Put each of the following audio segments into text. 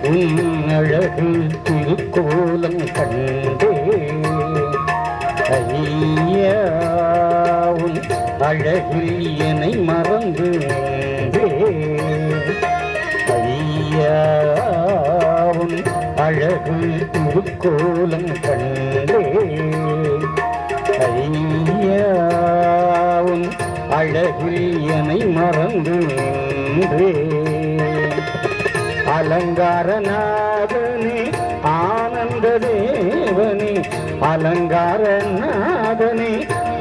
உன் அழகு திருக்கோலம் கண்டே ஐயா உன் அழகில் என்னை மறந்து ஐயா உன் அழகு திருக்கோலம் கண்டே ஐயா உன் அழகில் என்னை மறந்து அலங்காரநாதனே ஆனந்த தேவனே அலங்காரநாதனே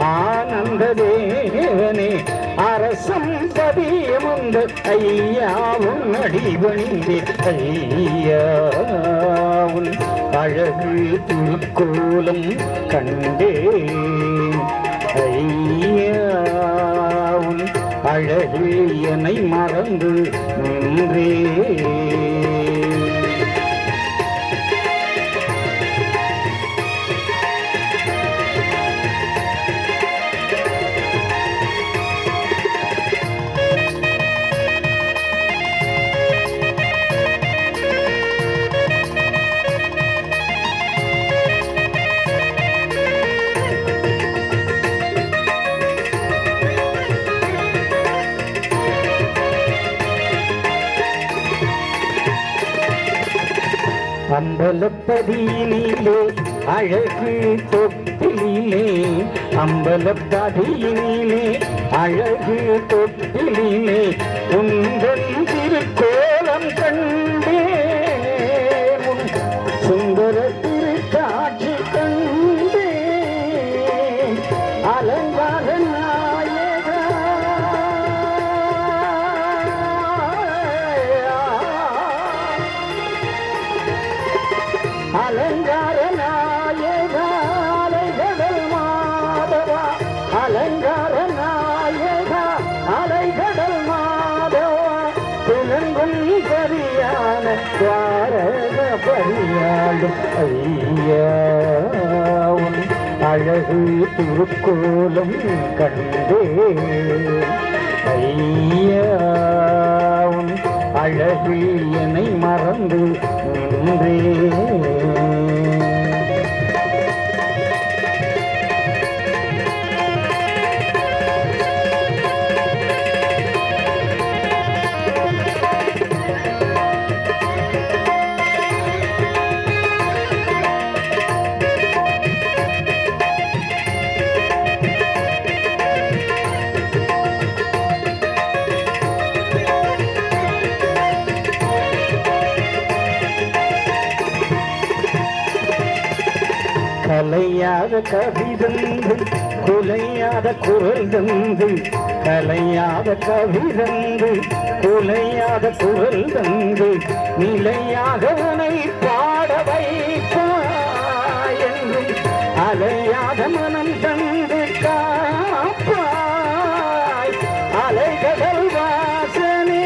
ஆனந்த தேவனே அரசம் பதியமுந்த ஐயாவும் அடிபணிந்தே ஐயா உன் அழகு திருக்கோலம் கண்டே ஐயா உன் அழகில் என்னை மறந்து நின்றே அம்பலப்பதியினிலே அழகு தொட்டிலே அம்பலப்பதியினிலே அழகு தொட்டிலே உந்தன் திருக்கோலம் கண்டே சுந்தர திருக்காட்சி கண்டே அலங்கார அலங்கார நாயகா அலைகடல் மாதவா அலங்கார நாயகா அலைகடல் மாதவா துலங்கும் பரியான துவாரக பரியாடும் ஐயா உன் அழகு திருக்கோலம் கண்டே ஐயா உன் அழகில் என்னை மறந்து நின்றே கலையாத கவிதந்து குலையாத குரல் தந்து கலையாத கவிதந்து குலையாத குரல் தந்து நிலையாக உனை பாட வைப்பாய் என்றும் அலையாத மனம் தந்து காப்பாய் அலைகடல் வாசனே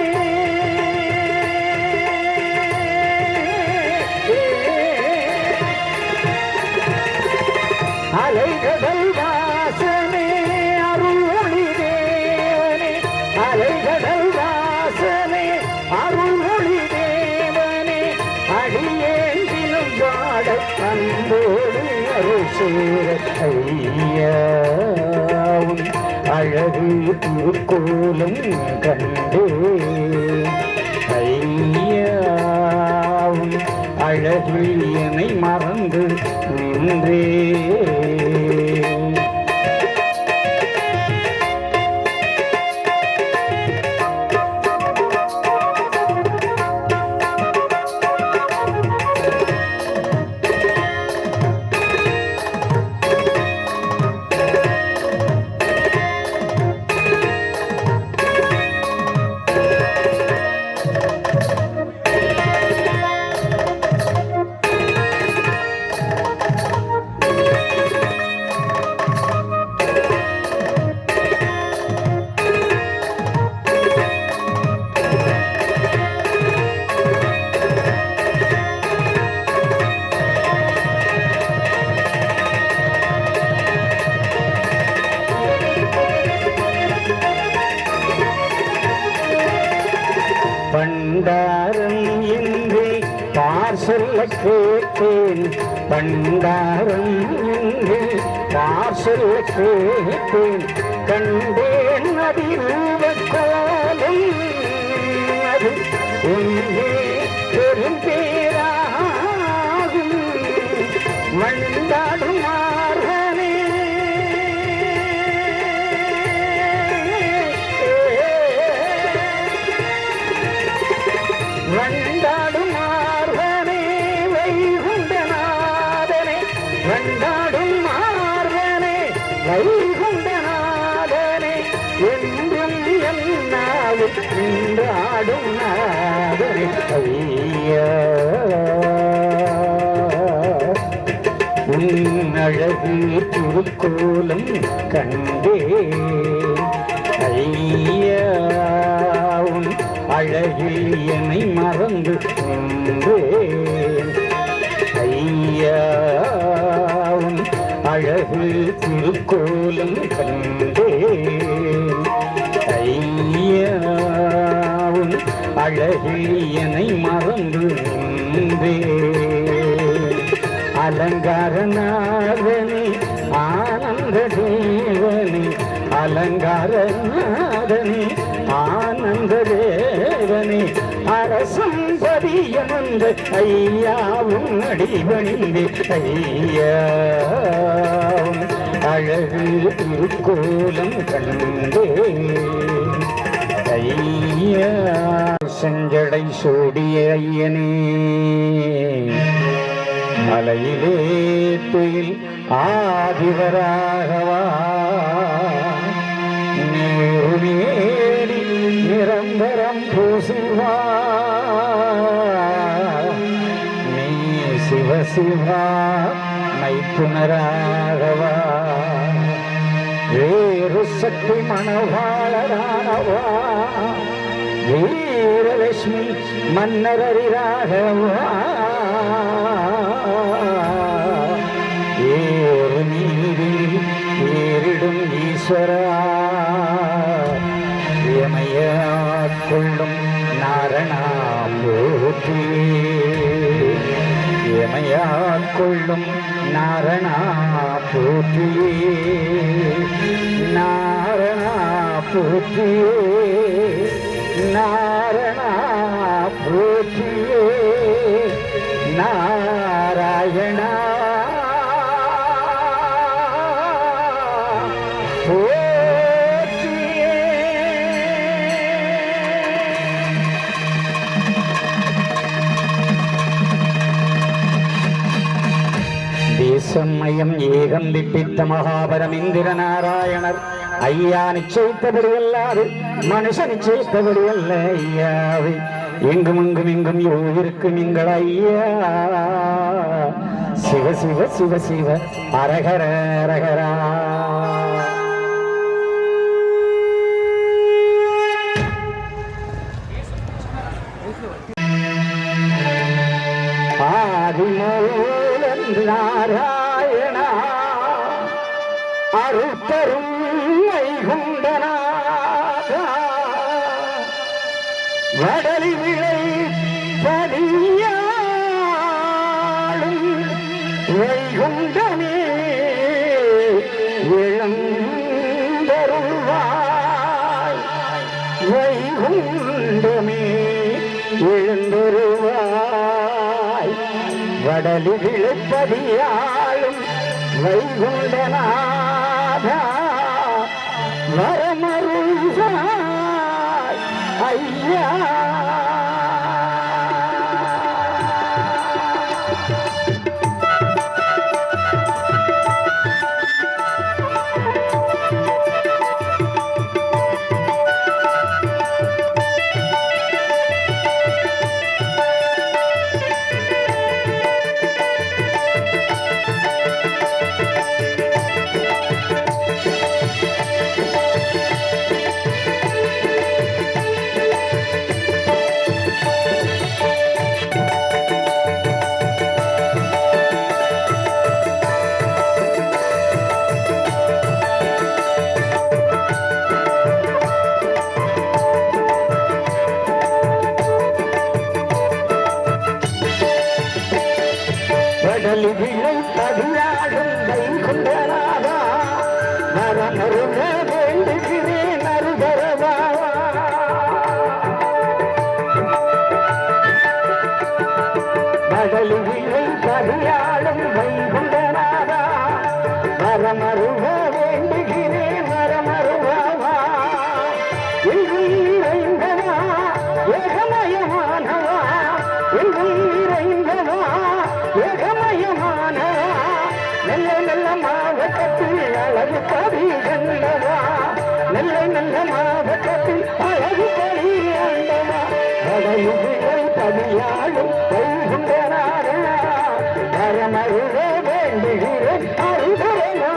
அலைகடல் வாசனே அருள்மொழி தேவனே அலைகடல் வாசனே அருள்மொழி தேவனே அடியேன் தினம் பாட அன்போடு அருள் சேர ஐயா உன் அழகு திருக்கோலம் கண்டே ஐயா உன் அழகில் என்னை மறந்து நின்றே சொல்ல கேட்டேன் பண்டாரம் என்று யார் சொல்ல கேட்டேன் கண்டேன் அதிரூப கோலம் அது ஒன்றே பெரும்பேராகும் வந்தாடும் மார்கனே வந்தாடும் மார்கனே வைகுண்டநாதனே வந்தாடும் மார்கனே வைகுண்டநாதனே என்றும் என்னாலும் நின்றாடும் நாதனே ஐயா உன் அழகு திருக்கோலம் கண்டே ஐயா உன் அழகில் என்னை மறந்து நின்றேன் ஐயா உன் அழகு திருக்கோலம் கண்டேன் ஐயா உன் அழகில் என்னை மறந்து நின்றேன் அலங்காரநாதனே ஆனந்த தேவனே அலங்காரநாதனே ஆனந்த தேவனே அரசம் பதியமந்த ஐயாவும் அடிபணிந்து ஐயா அழகு திருக்கோலம் கண்டே ஐயா செஞ்சடை சூடிய ஐயனே மலையிலே துயில் ஆதிவராகவா நீருமேடி நிரந்தரம் பூசிவா நீ சிவசிவா மைத்துனராகவா வேறு சக்தி மணவாளரானவா வீரலட்சுமி மன்னரரிராகவா ஏறு நீரில் ஏறிடும் ஈஸ்வரா எமையாட்கொள்ளும் நாரணா போற்றி எமையாட்கொள்ளும் நாரணா போற்றி நாரணா போற்றியே நாரணா போற்றியே நாராயணா தேசமயம் ஏகம் திட்டித்த மகாபரம் இந்திர நாராயணர் ஐயா நிச்சயித்தபடி அல்லாது மனுஷ நிச்சயித்தபடி அல்ல ஐயாவை எங்கும் எங்கும் எங்கும் யோகிருக்கும் எங்கள் ஐயா சிவ சிவ சிவ சிவ அரகர அரகரா ஆதிமூலம் நாராயணா அருத்தரும் வைகுண்டநாதா வடலி விளை பதியாளும் வைகுண்டனே இழந்தருவாய் வைகுண்டமே எழுந்தருவாய் வடலி விளைப்பதியாளும் வைகுண்டநாதா வரமருள்வாய் ஐயா கடலிலே கரியாளும் வைகுண்டநாதா வரமருக வேண்டுகிறேன் வரமருகவா எங்கும் நிறைந்தவா ஏகமயமானவா எங்கும் நிறைந்தவா ஏகமயமானவா நல்ல நல்ல மாவட்டத்தில் அழகு பதி கண்டவா நல்ல நல்ல மாவட்டத்தில் அழகு பதி கண்டவா கடலுகளை பதியாளும் வைகுண்டநாதா வரமருக வேண்டுகிறேன் அருகரனா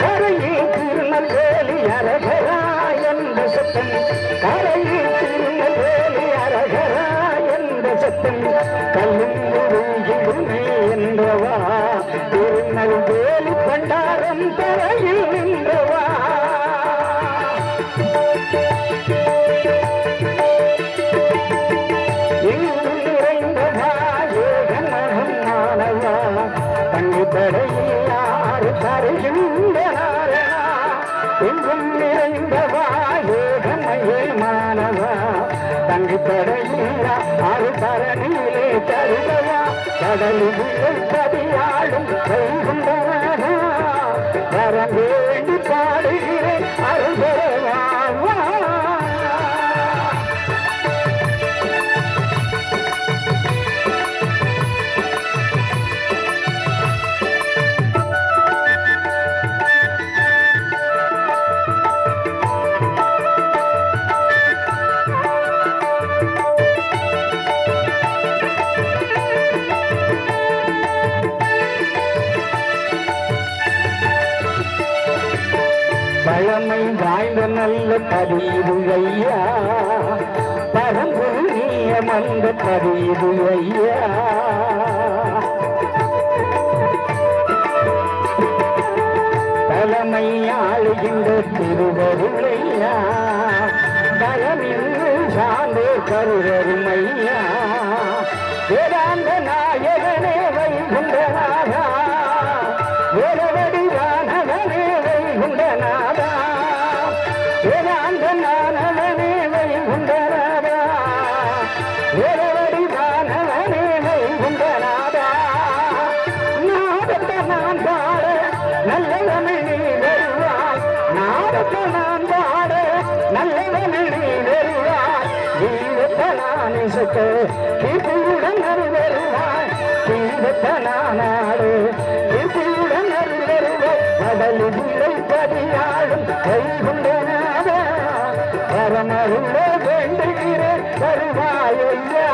கரையில் திருநெல்வேலி அரகரா என்ற சத்தம் கல்லுமே என்றவா திருநெல்வேலி பண்டாரம் தரையில் நின்றவா எங்கும் நிறைந்தவா ஏகமகம் மாணவா தங்கு தடையில் யாரு தருகின்றனாரா எங்கும் நிறைந்தவா மாணவா தங்கு தடையில்லா அரு தரணியிலே தருகவா கடலிலே பதியாளும் வைகுண்டநாதா வரம் வேண்டி பாடுகிறேன் அருகவா பழமை வாய்ந்த நல்ல பதிவு ஐயா பரம்புரிய மந்த பதிவு ஐயா தலைமை ஆளுகின்ற திருவருளையா பலமின்று சார்ந்த கருவருமையா வேதாந்த நாயகனே வைகுண்டநாதா வேலவடி வானவனே வைகுண்டநாதா வேதாந்த நானவனே வைகுண்டநாதா வேலவடி வானவனே வைகுண்டநாதா நாடத்தை நான் பாட நல்லவனில் நீ வருவாய் நாடத்தை நான் பாட நல்லவனில் நீ வருவாய் வீரத்தை நான் இசைக்க கீர்த்தியுடன் வருவாய் கீழத்தை நான் ஆடு கீர்த்தியுடன் வருவாய் கடலிலே பதியாளும் வைகுண்டநாதா வரமருள வேண்டுகிறேன் வருவாய் ஐயா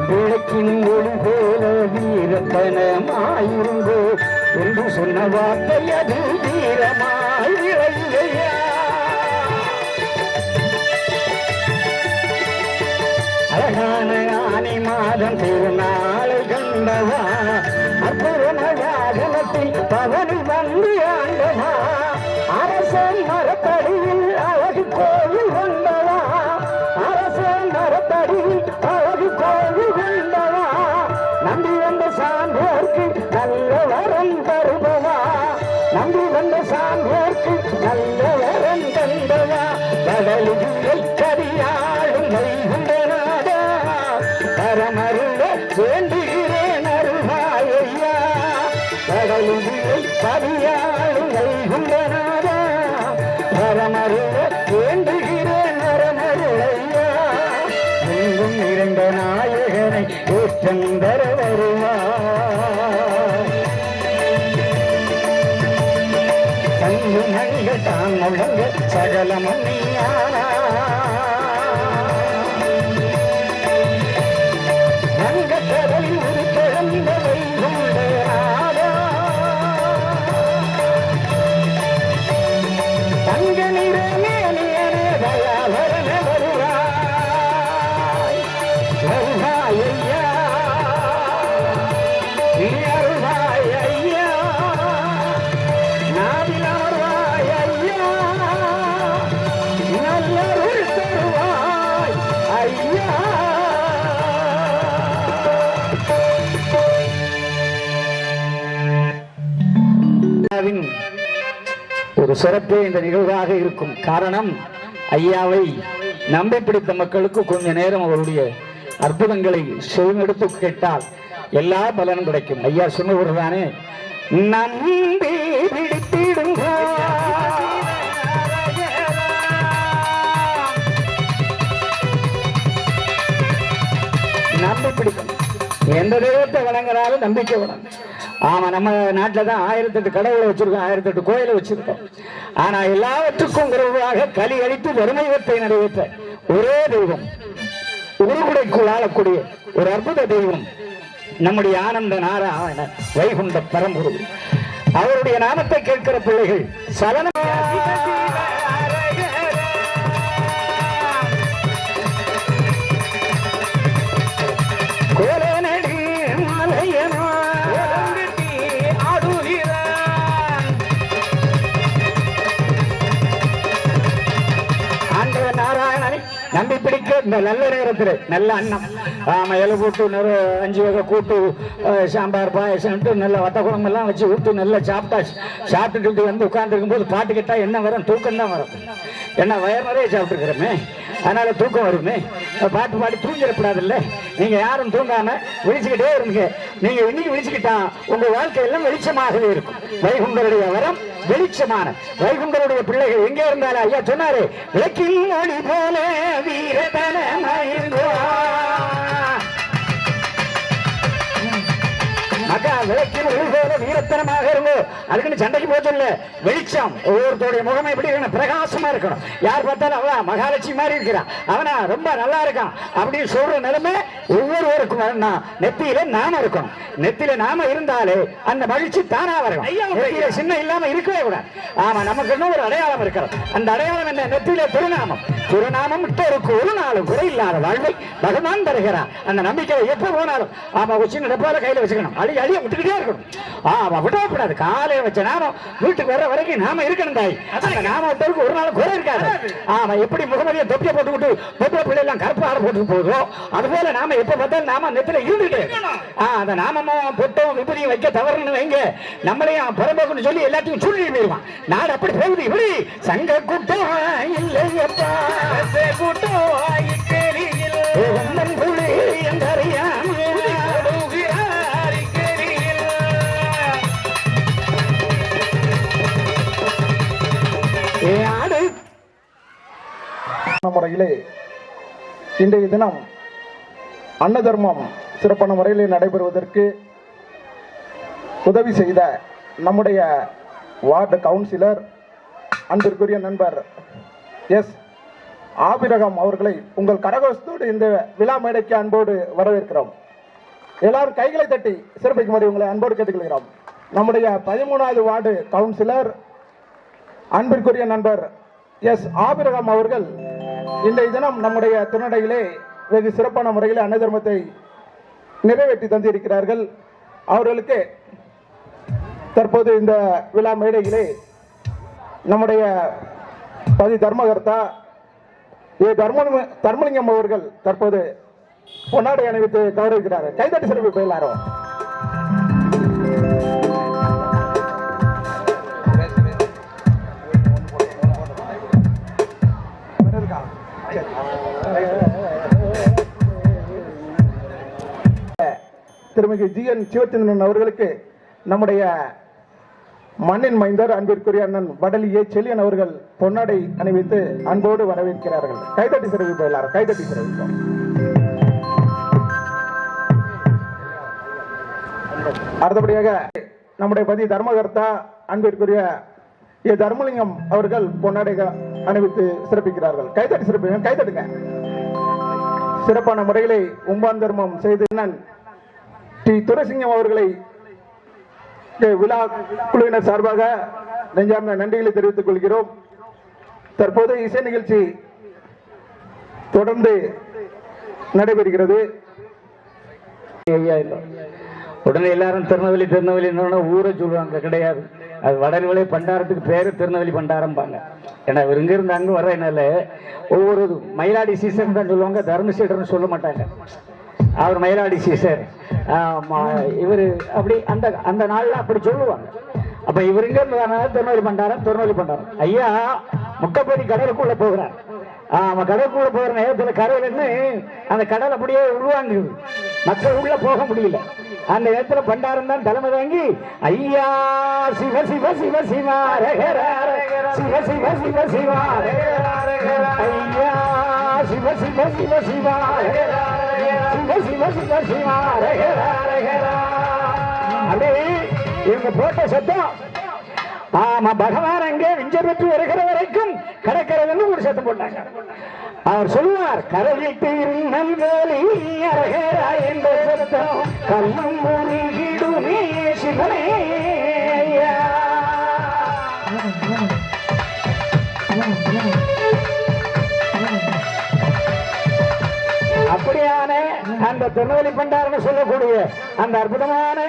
விளக்கின் ஒளி போல வீரத்தனமாயிருந்தோ என்று சொன்ன வார்த்தை அது வீரமாய் விளையா அழகான ஆனி மாதம் திருநாளை கண்டவா அற்புதமயாகனத்தில் பவனி வந்து ஆண்டவா அரசன் மரத்தடியில் அழகு கோவில் கொண்டவா அரசன் மரத்தடியில் அழகு கோவில் கொண்டவா நம்பி வந்த சான்றோர்க்கு நல்ல வரம் தருபவா நம்பி வந்த சான்றோர்க்கு நல்ல வரம் தந்தவா கடலிலே கரியாளும் வைகுண்டநாதா பரமருள வேண்டுகிறேன் அருள்வாய் ஐயா கடலிலே கரியாளும் வைகுண்டநாதா பரமருள வேண்டுகிறேன் வரமருள் ஐயா எங்கும் நிறைந்த நாயகனை ஏற்றந்தர வருவார் நான் முழங்க சகலமும் நீயானா கடலில் ஒரு கிழந்தவை கொண்ட நாடா தங்க நிறமே தயாவரண வருவாய் வருவாய் ஐயா நீ அருள்வாய் ஐயா நாவில் அமர்வாய் ஐயா நல்லருள் தருவாய் ஐயா. ஒரு சிறப்பே இந்த நிகழ்வாக இருக்கும். காரணம், ஐயாவை நம்பி பிடித்த மக்களுக்கு கொஞ்ச நேரம் அவருடைய அற்புதங்களை செவிமெடுத்து கேட்டால் எல்லா பலனும் கிடைக்கும். ஐயா சொன்னவர்தானே, நம்பி பிடித்திடுங்க நம்பி பிடிக்கும். எந்த தெய்வத்தை வணங்கினாலும் நம்பிக்கை வணங்க. ஆமா, நம்ம நாட்டில் தான் 1008 கடவுளை வச்சிருக்கோம், 1008 கோயிலை வச்சிருக்கோம். ஆனா எல்லாவற்றுக்கும் விரைவாக களி அளித்து வறுமையத்தை நிறைவேற்ற ஒரே தெய்வம், உருகுடைக்குள் ஆளக்கூடிய ஒரு அற்புத தெய்வம் நம்முடைய ஆனந்த நாராயண வைகுண்ட பரம்பொருள். அவருடைய நாமத்தை கேட்கிற பிள்ளைகள் சலன நம்பி பிடிக்க இந்த நல்ல நேரத்தில் நல்ல அன்னம், இலை போட்டு 5 வகை கூட்டு, சாம்பார், பாயசம், நல்ல வத்த குழம்பு எல்லாம் வச்சு ஊட்டு நல்லா சாப்பிட்டுட்டு வந்து உட்கார்ந்துருக்கும் போது பாட்டு கேட்டா என்ன வரும்? தூக்கம் தான் வரும். என்ன வயர் நிறைய சாப்பிட்டுருக்கிறோமே, அதனால தூக்கம் வருமே. பாட்டு பாடி தூங்கிடக்கூடாதுல்ல. நீங்க யாரும் தூங்காம விழிச்சுக்கிட்டே இருங்க. நீங்க இன்னைக்கு விழிச்சுக்கிட்டா உங்க வாழ்க்கை எல்லாம் வெளிச்சமாகவே இருக்கும். வைகுண்டருடைய வரம் வெளிச்சமான வைகுண்டருடைய பிள்ளைகள் எங்கே இருந்தாலும் ஐயா சொன்னாரு, விளக்கில் ஒளி போல வீரதனமாயிருந்தோ மக்கா, விளக்கில் ஒளி போல வீரத்தனமாக இருந்தோ. அதுக்குன்னு சண்டைக்கு போச்சல்ல, வெளிச்சம். ஒவ்வொருத்தருடைய முகமை எப்படி இருக்கணும்? பிரகாசமா இருக்கணும். யார் பார்த்தாலும் அவனா மகாலட்சுமி மாதிரி இருக்கிறான், அவனா ரொம்ப நல்லா இருக்கான் அப்படின்னு சொல்ற நிலைமை ஒவ்வொருவருக்கும் வரணும். நெத்தியில நாம இருக்கணும். நெத்தியில நாம இருந்தாலே அந்த மகிழ்ச்சி தானா வரணும். நெத்தியில சின்ன இல்லாம இருக்கவே கூடாது. ஆமா, நமக்கு இன்னும் ஒரு அடையாளம் இருக்கிறது. அந்த அடையாளம் என்ன? நெத்தியில திருநாமம். திருநாமம் விட்டோருக்கு ஒரு நாளும் குறையில்லாத வாழ்வை பகவான் தருகிறான். அந்த நம்பிக்கையை எப்ப போனாலும் ஆமா ஒரு சின்ன டப்பால கையில வச்சுக்கணும். அழிய விட்டுக்கிட்டே இருக்கணும். ஆமா, விடக்கூடாது. காலையில வச்ச நாமம் வீட்டுக்கு வர்ற வரைக்கும் நாம இருக்கணும் தாய். அந்த நாமத்திற்கு ஒரு நாள் குறை இருக்காது. ஆமா, எப்படி முகமதியை தொப்பியை போட்டுக்கிட்டு பொம்பளை பிள்ளை எல்லாம் கருப்பு ஆறு போட்டு போகுதோ அதுபோல நாம எப்ப பார்த்தாலும் நாம நெத்தில இருந்துட்டு அந்த நாமமும் பொட்டும் விபதியும் வைக்க தவறுன்னு வைங்க, நம்மளையும் புறம்போக்குன்னு சொல்லி எல்லாத்தையும் சொல்லி போயிருவான். நாடு அப்படி போகுது. இப்படி சங்க கூட்டம் இல்லையப்பா கூட்டம் முறையிலே இன்றைய தினம் அன்ன தர்மம் சிறப்பான முறையிலே நடைபெறுவதற்கு உதவி செய்த நம்முடைய வார்டு கவுன்சிலர் அன்பிற்குரிய நண்பர் எஸ் ஆபிரகாம் அவர்களை உங்கள் கரகோஷத்தோடு இந்த விழா மேடைக்கு அன்போடு வரவேற்கிறோம். எல்லாரும் கைகளை தட்டி சிறப்பிக்குமாறு உங்களை அன்போடு கேட்டுக்கொள்கிறோம். நம்முடைய 13வது வார்டு கவுன்சிலர் அன்பிற்குரிய நண்பர் எஸ் ஆபிரகாம் அவர்கள் இன்றைய தினம் நம்முடைய திருநடையிலே வெகு சிறப்பான முறையில் அன்ன தர்மத்தை நிறைவேற்றி தந்திருக்கிறார்கள். அவர்களுக்கு தற்போது இந்த விழா மேடையிலே நம்முடைய பதி தர்மகர்த்தா தர்மலிங்கம் அவர்கள் தற்போது பொன்னாடை அணிவித்து கௌரவிக்கிறார்கள். கைதட்டி சிறப்பு எல்லாரும். திருமிகு ஜி.என். சிவச்சந்திரன் அவர்களுக்கு நம்முடைய மண்ணின் மைந்தர் அன்பிற்குரிய அண்ணன் வடலி ஏ. செல்லியன் அவர்கள் பொன்னாடை அணிவித்து அன்போடு வரவேற்கிறார்கள். கைதட்டி சிறப்பிப்போம் எல்லாரும். கைதட்டி சிறப்பிப்போம். அடுத்தபடியாக நம்முடைய பதி தர்மகர்த்தா அன்பிற்குரிய ஏ தர்மலிங்கம் அவர்கள் பொன்னாடை அணிவித்து சிறப்பிக்கிறார்கள். கைதட்டி சிறப்பிங்க, கைதட்டுங்க. சிறப்பான முறையிலே உம்பான் தர்மம் செய்து டி துரைசிங்கம் அவர்களை விழா குழுவினர் சார்பாக நெஞ்சார்ந்த நன்றிகளை தெரிவித்துக் கொள்கிறோம். தற்போது இசை நிகழ்ச்சி தொடர்ந்து நடைபெறுகிறது. உடனே எல்லாரும் திருநெல்வேலி ஊரை சொல்லுவாங்க, கிடையாது. அது வடநிலை பண்டாரத்துக்கு பேரு திருநெல்வேலி பண்டாரம்பாங்க. ஏன்னா இங்க இருந்து அங்க வர்றதுனால ஒவ்வொரு மயிலாடி சீசன் தான் சொல்லுவாங்க, தர்மசீடர்னு சொல்ல மாட்டாங்க. அவர் மயிலாடி சீசர், இவரு அப்படி அந்த அந்த நாள்ல அப்படி சொல்லுவாங்க. அப்ப இவர் இங்க இருந்து திருநெல்வேலி பண்டாரம் ஐயா முக்கப்படி கடலுக்குள்ள போகிறார். கடலுக்குள்ள போகிற நேரத்தில் கரையில இருந்து அந்த கடல் அப்படியே உருவாங்குது, மக்கள் உள்ள போக முடியல. அந்த நேரத்தில் பண்டாரம் தான் தலைமை தாங்கி ஐயா சிவ சிவ சிவ சிவா சிவ சிவ சிவ சிவா ஐயா சிவ சிவ சிவ சிவா சிவ சிவ சிவ சிவா அப்படியே இவங்க போட்ட சத்தம். ஆமா, பகவான் அங்கே விஞ்சர் பெற்று வருகிற வரைக்கும் கடற்கரையில ஒரு சத்தம் போட்டாங்க. அவர் சொல்லுவார், கரையில் திருநெல்வேலி அரகரா என்ற சத்தம் கல்லும் முருகிடுமே சிவனே. அப்படியான அந்த திருநெல்வேலி பண்டாரன்னு சொல்லக்கூடிய அந்த அற்புதமான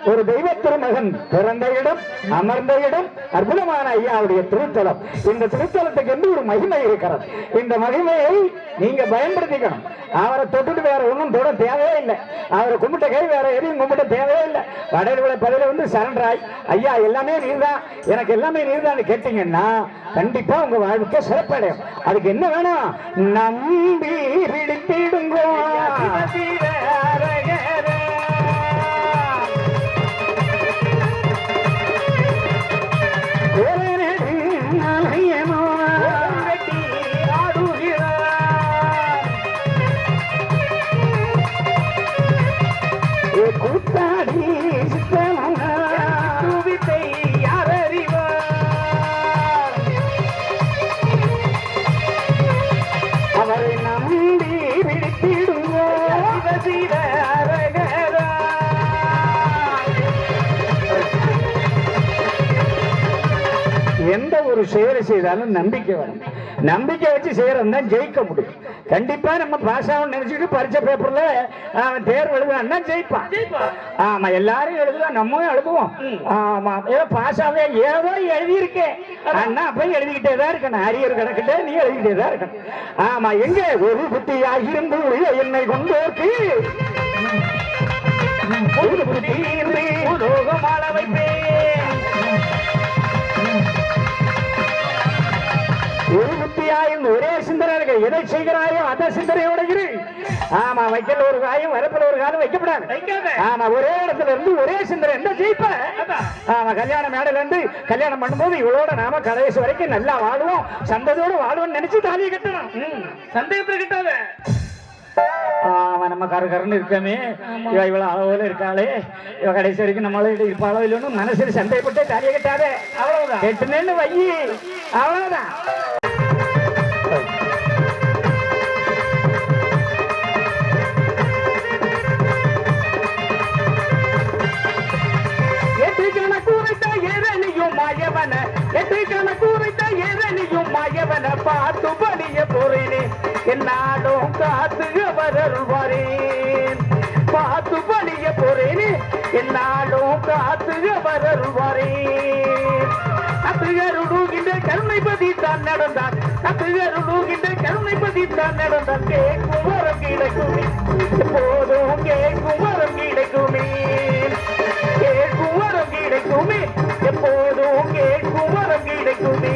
ஒரு தெய்வ திருமகன் பிறந்த இடம், அமர்ந்த இடம், அற்புதமான ஐயாவுடைய திருத்தலம். இந்த திருத்தலத்துக்கு என்று ஒரு மகிமை இருக்கிறது. இந்த மகிமையை நீங்க பயன்படுத்திக்கணும். அவரை தொட்டுட்டு வேற ஒன்றும் தொட தேவையே இல்லை. அவரை கும்பிட்ட கை வேற எதையும் கும்பிட்ட தேவையே இல்லை. வடநிலை பதில வந்து சரண்டராய் ஐயா எல்லாமே நீர்தான், எனக்கு எல்லாமே நீர்தான் கேட்டீங்கன்னா கண்டிப்பா உங்க வாழ்க்கை சிறப்படையும். அதுக்கு என்ன வேணும்? நம்பி பிடித்திடுங்கோ. கூத்தாடி சித்தத்தை யார் அறிவார்? அவரை நம்பி பிடித்திடுங்கோ. எந்த ஒரு செயலை செய்தாலும் நம்பிக்கை வேணும். நம்பிக்கை வச்சு செய்யறதா ஜெயிக்க முடியும். கண்டிப்பா நம்ம பாஸ் ஆகும் நினைச்சுட்டு பரிச்சை பேப்பர்ல தேர்வு எழுதுனா ஜெயிப்பான். ஆமா, எல்லாரும் எழுதுதான், நம்மளும் எழுதுவோம். ஆமா, ஏதோ பாஸ் ஆக ஏதோ எழுதியிருக்கேன் அண்ணா அப்ப எழுதிக்கிட்டே தான் இருக்கணும். அரியர் கிடக்கிட்டே நீ எழுதிக்கிட்டே தான் இருக்கணும். ஆமா, எங்க ஒரு புத்தியாக இருந்து என்னை கொண்டோர்க்கு ஒரு புத்தி உலோகமால வைப்பேன். ஒரு புத்தியாயும் ஒரே சிந்தனை, எதை செய்கிறாயோ அதை சிந்தனையோட இரு. ஆமா, வைக்கல ஒரு காயும் வரப்பில் ஒரு காலம் வைக்கப்படாது. ஆமா, ஒரே இடத்துல இருந்து ஒரே சிந்தனை என்ன ஜெயிப்ப. ஆமா, கல்யாண மேடையில இருந்து கல்யாணம் பண்ணும்போது இவளோட நாம கடைசி வரைக்கும் நல்லா வாழுவோம், சந்ததியோட வாழுவோம் நினைச்சு தாலியை கட்டணும். சந்தேகத்தை கிட்டாத. நம்ம கருன்னு இருக்கமே, இவ இவ்வளவு அளவுல இருக்காளே, இவ கடைசி வரைக்கும் நம்மள இப்ப அளவு இல்லைன்னு மனசுல சந்தேகப்பட்டு தாலியை கட்டாதே. அவ்வளவுதான், கெட்டுனேன்னு வை, அவ்வளவுதான். பார்த்து பணிய போறேனே என்னாலும் காத்து வரருவாரேன். பார்த்து பணிய போறேனே என்னாலும் காத்து வரருவாரேன். கத்துகருடுகின்ற கருணைபதி தான் நடந்தான், கத்துகருடுகின்ற கருணைபதி தான் நடந்தான். கேட்கும் வரம் கிடைக்குமே, எப்போதும் கேட்கும் வரம் கிடைக்குமே, கேட்கும் வரம் கிடைக்குமே, எப்போதும் கேட்கும் வரம் கிடைக்குமே.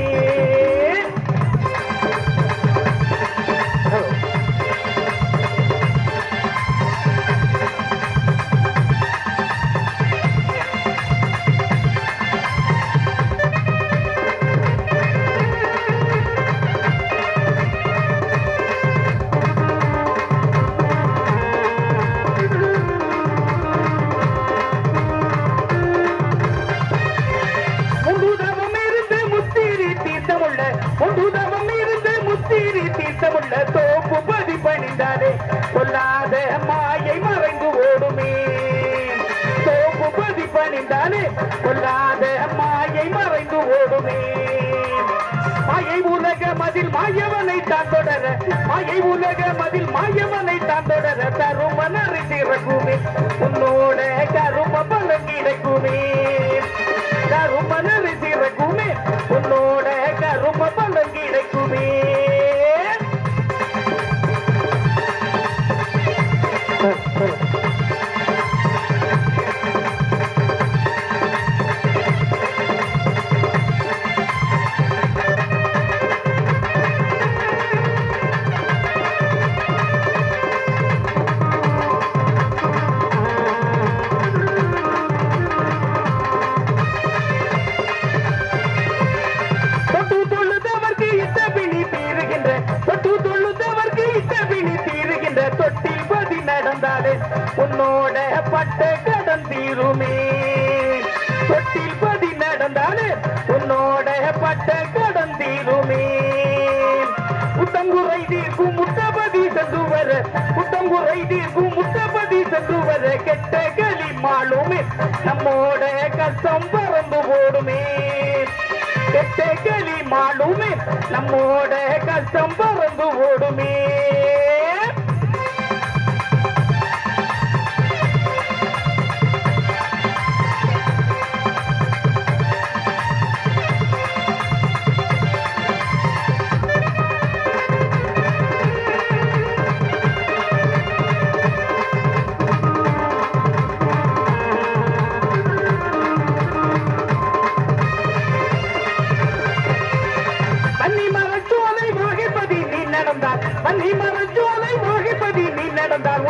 நடந்தாலே கொல்லாத மாயை மறைந்து ஓடுமே. மாயை உலக மதில் மாயவனை தான் தொடர, மாயை உலக மதில் மாயவனை தான் தொடர, தருமனறி திறக்குமே உன்னோட கரும பலம் கிடைக்குமே. தருமனறி திறக்குமே உன்னோட கரும பலம் கிடைக்குமே. தொட்டில் பதி நடந்தாலே உன்னோட பட்ட கடன் தீருமே. தொட்டில் பதி நடந்தாலே உன்னோட பட்ட கடன் தீருமே. முத்தங்குறை தீர்க்கும் முத்தபதி சென்று வர, முத்தங்குறை தீர்க்கும் முத்தபதி சென்று வர, கெட்ட களி மாளுமே நம்மோட கஷ்டம் பறந்து போடுமே. கெட்ட களி மாளுமே நம்மோட கஷ்டம் பறந்து ஓடுமே.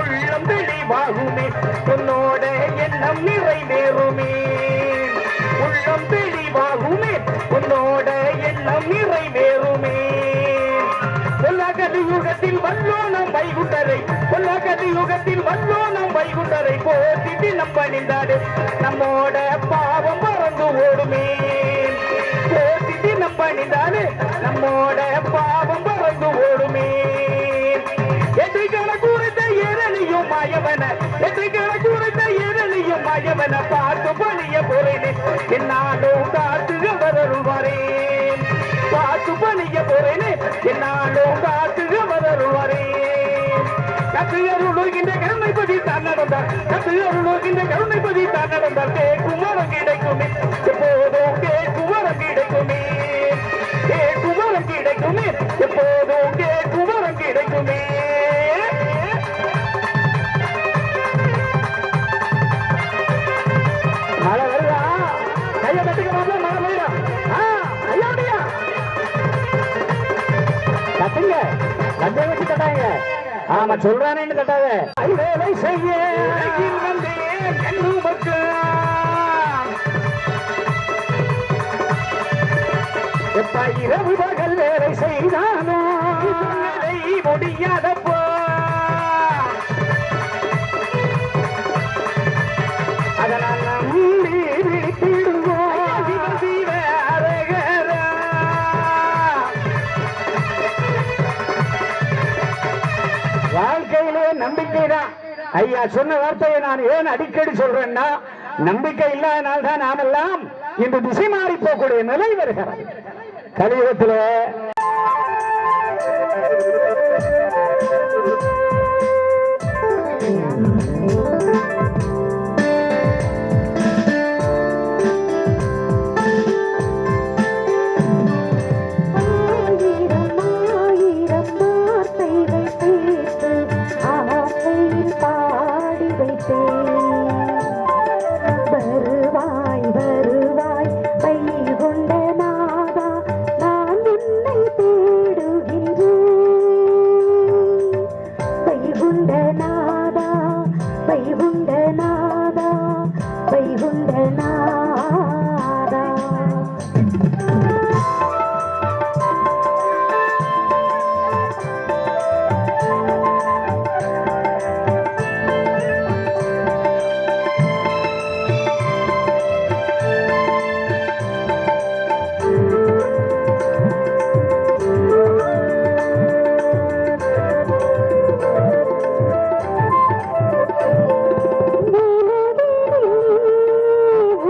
உள்ளம் தெளிவாகுமே உன்னோட எண்ணம் நிறைவேறுமே. உள்ளம் தெளிவாகுமே உன்னோட எண்ணம் நிறைவேறுமே. கலியுகத்தில் வல்லோனம் வைகுண்டரை, கலியுகத்தில் வல்லோனம் வைகுண்டரை போற்றி தினம் பணிந்தாடு நம்மோட பாவம் பறந்து ஓடுமே. போற்றி தினம் பணிந்தாடு நம்மோட பாவம் பறந்து ஓடுமே. எதிர்களை குறித்த ஏரணியும் மாயவன, எதிர்களை குறித்த ஏரணியும் மாயவன பார்த்து பணிய போறேனே என்னாலும் காத்து வரருவாரேன். பார்த்து பணிய போறேனே என்னாலும் காத்து வரருவாரேன். கத்து அருளுகின்ற கருணைப்பதி தான் நடந்தார், கத்து அருளுகின்ற கருணைப்பதி தான் நடந்தார். கேட்கும் வரம் கிடைக்குமே எப்போதும், கேட்கும் வரம் கிடைக்குமே. கேட்கும் வரம் கிடைக்குமே எப்போதும், கேட்கும் வரம் கிடைக்குமே. மழை வருதா? கைய தட்டுக்க மழை வருதா? ஐயா தட்டுங்க, கட்டை வச்சு தட்டாங்க. ஆமா சொல்றானேன்னு தட்டாத. வேலை செய்ய எப்ப இரவு பகல் வேலை செய்தாலும் முடியாதப்போ அதனால் நம்பி விழித்திடுவோம். வாழ்க்கையிலே நம்பிக்கை தான். ஐயா சொன்ன வார்த்தையை நான் ஏன் அடிக்கடி சொல்றேன்னா, நம்பிக்கை இல்லாதனால் தான் நாமெல்லாம் இன்று திசை மாறி போகக்கூடிய நிலை வருகிறது. கலியுகத்தில்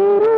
ஊரு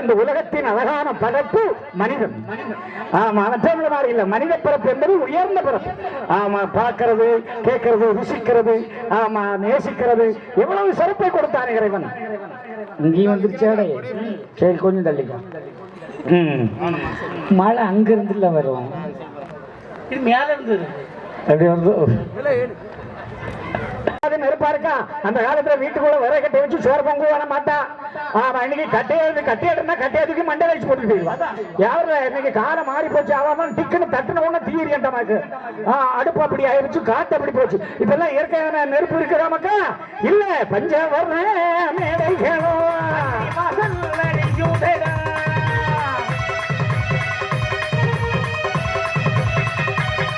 இந்த உலகத்தின் அழகான படைப்பு மனிதன். ஆமா, மற்றவங்க மாதிரி இல்ல. மனித பிறப்பு என்பது உயர்ந்த பிறப்பு. ஆமா, பார்க்கிறது, கேட்கறது, ருசிக்கிறது, ஆமா, நேசிக்கிறது, எவ்வளவு சிறப்பை கொடுத்தானே இறைவன். இங்கேயும் வந்துருச்சாடே. சரி, கொஞ்சம் தள்ளிக்கோ. மழை அங்க இருந்து இல்ல வரும், இது மேல இருந்து அப்படி வந்து நெருப்பா இருக்கா. அந்த காலத்துல வீட்டுக்குள்ள விறகு கட்டி வச்சு சோறு பொங்கு வர மாட்டா. ஆமா, இன்னைக்கு கட்டையாடுனா கட்டையாதுக்கு மண்டை வச்சு போட்டு போயிடுவா. யாரு இன்னைக்கு காலம் மாறி போச்சு. அவன் டிக்குன்னு தட்டுன உடனே தீரி மாக்கு. அடுப்பு அப்படி ஆயிடுச்சு, காத்து அப்படி போச்சு. இப்ப எல்லாம் இயற்கையான நெருப்பு இருக்கிறா மக்கா இல்ல. பஞ்சவர்ண மேடைகளோ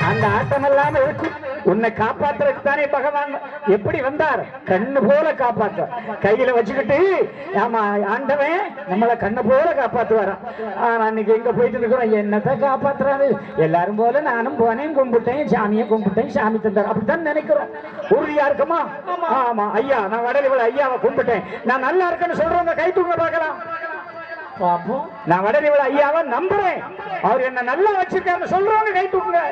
அந்த ஆட்டம் எல்லாம் இருக்கும். உன்னை காப்பாற்றுறதுக்கு தானே பகவான் எப்படி வந்தார்? கண்ணு போல காப்பாற்ற கையில வச்சுக்கிட்டு. ஆமா, ஆண்டவன் நம்மளை கண்ணு போல காப்பாற்றுவாரா. அன்னைக்கு எங்க போயிட்டு இருக்கிறோம், என்னத்தை காப்பாற்றுறாரு? எல்லாரும் போல நானும் போனேன், கும்பிட்டேன், சாமியை கும்பிட்டேன், சாமி தந்தார், அப்படித்தான் நினைக்கிறோம். உறுதியா இருக்குமா? ஆமா, ஐயா நான் வடலிவள ஐயாவை கும்பிட்டேன், நான் நல்லா இருக்கேன்னு சொல்றவங்க கை தூங்க பார்க்கலாம். நான் வடலிவள ஐயாவை நம்புறேன், அவர் என்ன நல்லா வச்சிருக்காரு சொல்றவங்க கை தூக்குங்க.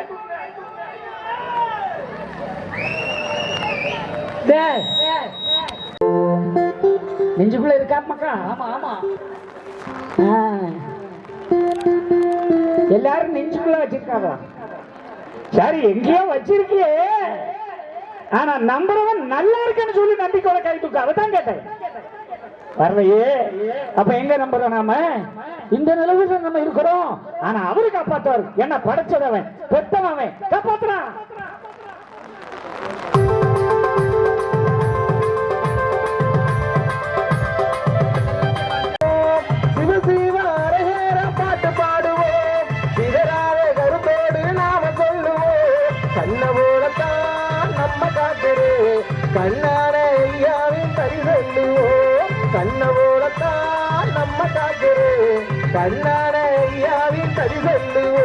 நெஞ்சுக்குள்ள இருக்கா மக்கா? ஆமா ஆமா, எல்லாரும் நெஞ்சுக்குள்ள வச்சிருக்காங்க. சரி, எங்கேயோ வச்சிருக்கியே, ஆனா நம்புறவன் நல்லா இருக்குன்னு சொல்லி நம்பிக்கையோட கை தூக்க. அவதான் கேட்டேன், வரலையே. அப்ப எங்க நம்புறோம் நாம? இந்த நிலவுல நம்ம இருக்கிறோம். ஆனா அவரு காப்பாற்றுவார். என்ன படைச்சதவன், பெத்தவன் காப்பாற்றுறான். பாட்டு பாடுவோம், சிதறாத கருத்தோடு நாம சொல்லுவோம். கண்ண போலத்தான் நம்ம காட்டுரு, கண்ணான ஐயாவின் பரி சொல்லுவோம். கண்ண போலத்தான் நம்ம காட்டுரு, கண்ணான ஐயாவின் பரி சொல்லுவோம்.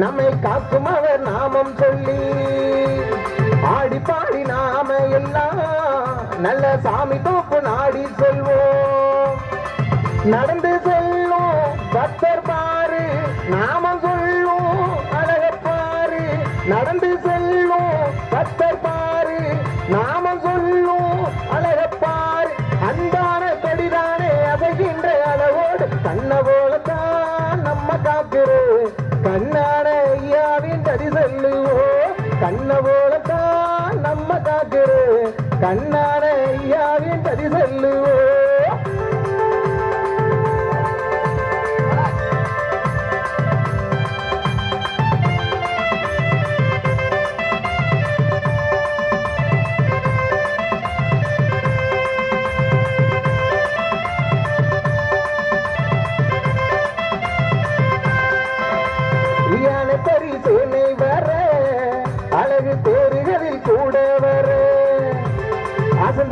நம்மை காக்கும் அவர் நாமம் சொல்லி ஆடி பாடி நாம எல்லாம் நல்ல சாமி தோப்பு நாடி செல்வோம். நடந்து செல்வோம் பக்தர் பாரு, நாமம் சொல்வோம் அழகப்பாரு. நடந்து செல்வோம் பக்தர் பாரு, நாமம் சொல்வோம் அழகப்பாரு. அன்பான கொடிதானே அசைகின்ற அளவோடு கண்ண போலத்தான் நம்ம காக்கிறோம். கண்ணான ஐயாவின் பரி சொல்லுவோம். கண்ண போலத்தான் நம்ம காக்கிறோம். கண்ணான ஐயாவின் பரி சொல்லுவோம். பரிசேனை வர அழகு தேர்களில் கூட வர அசல்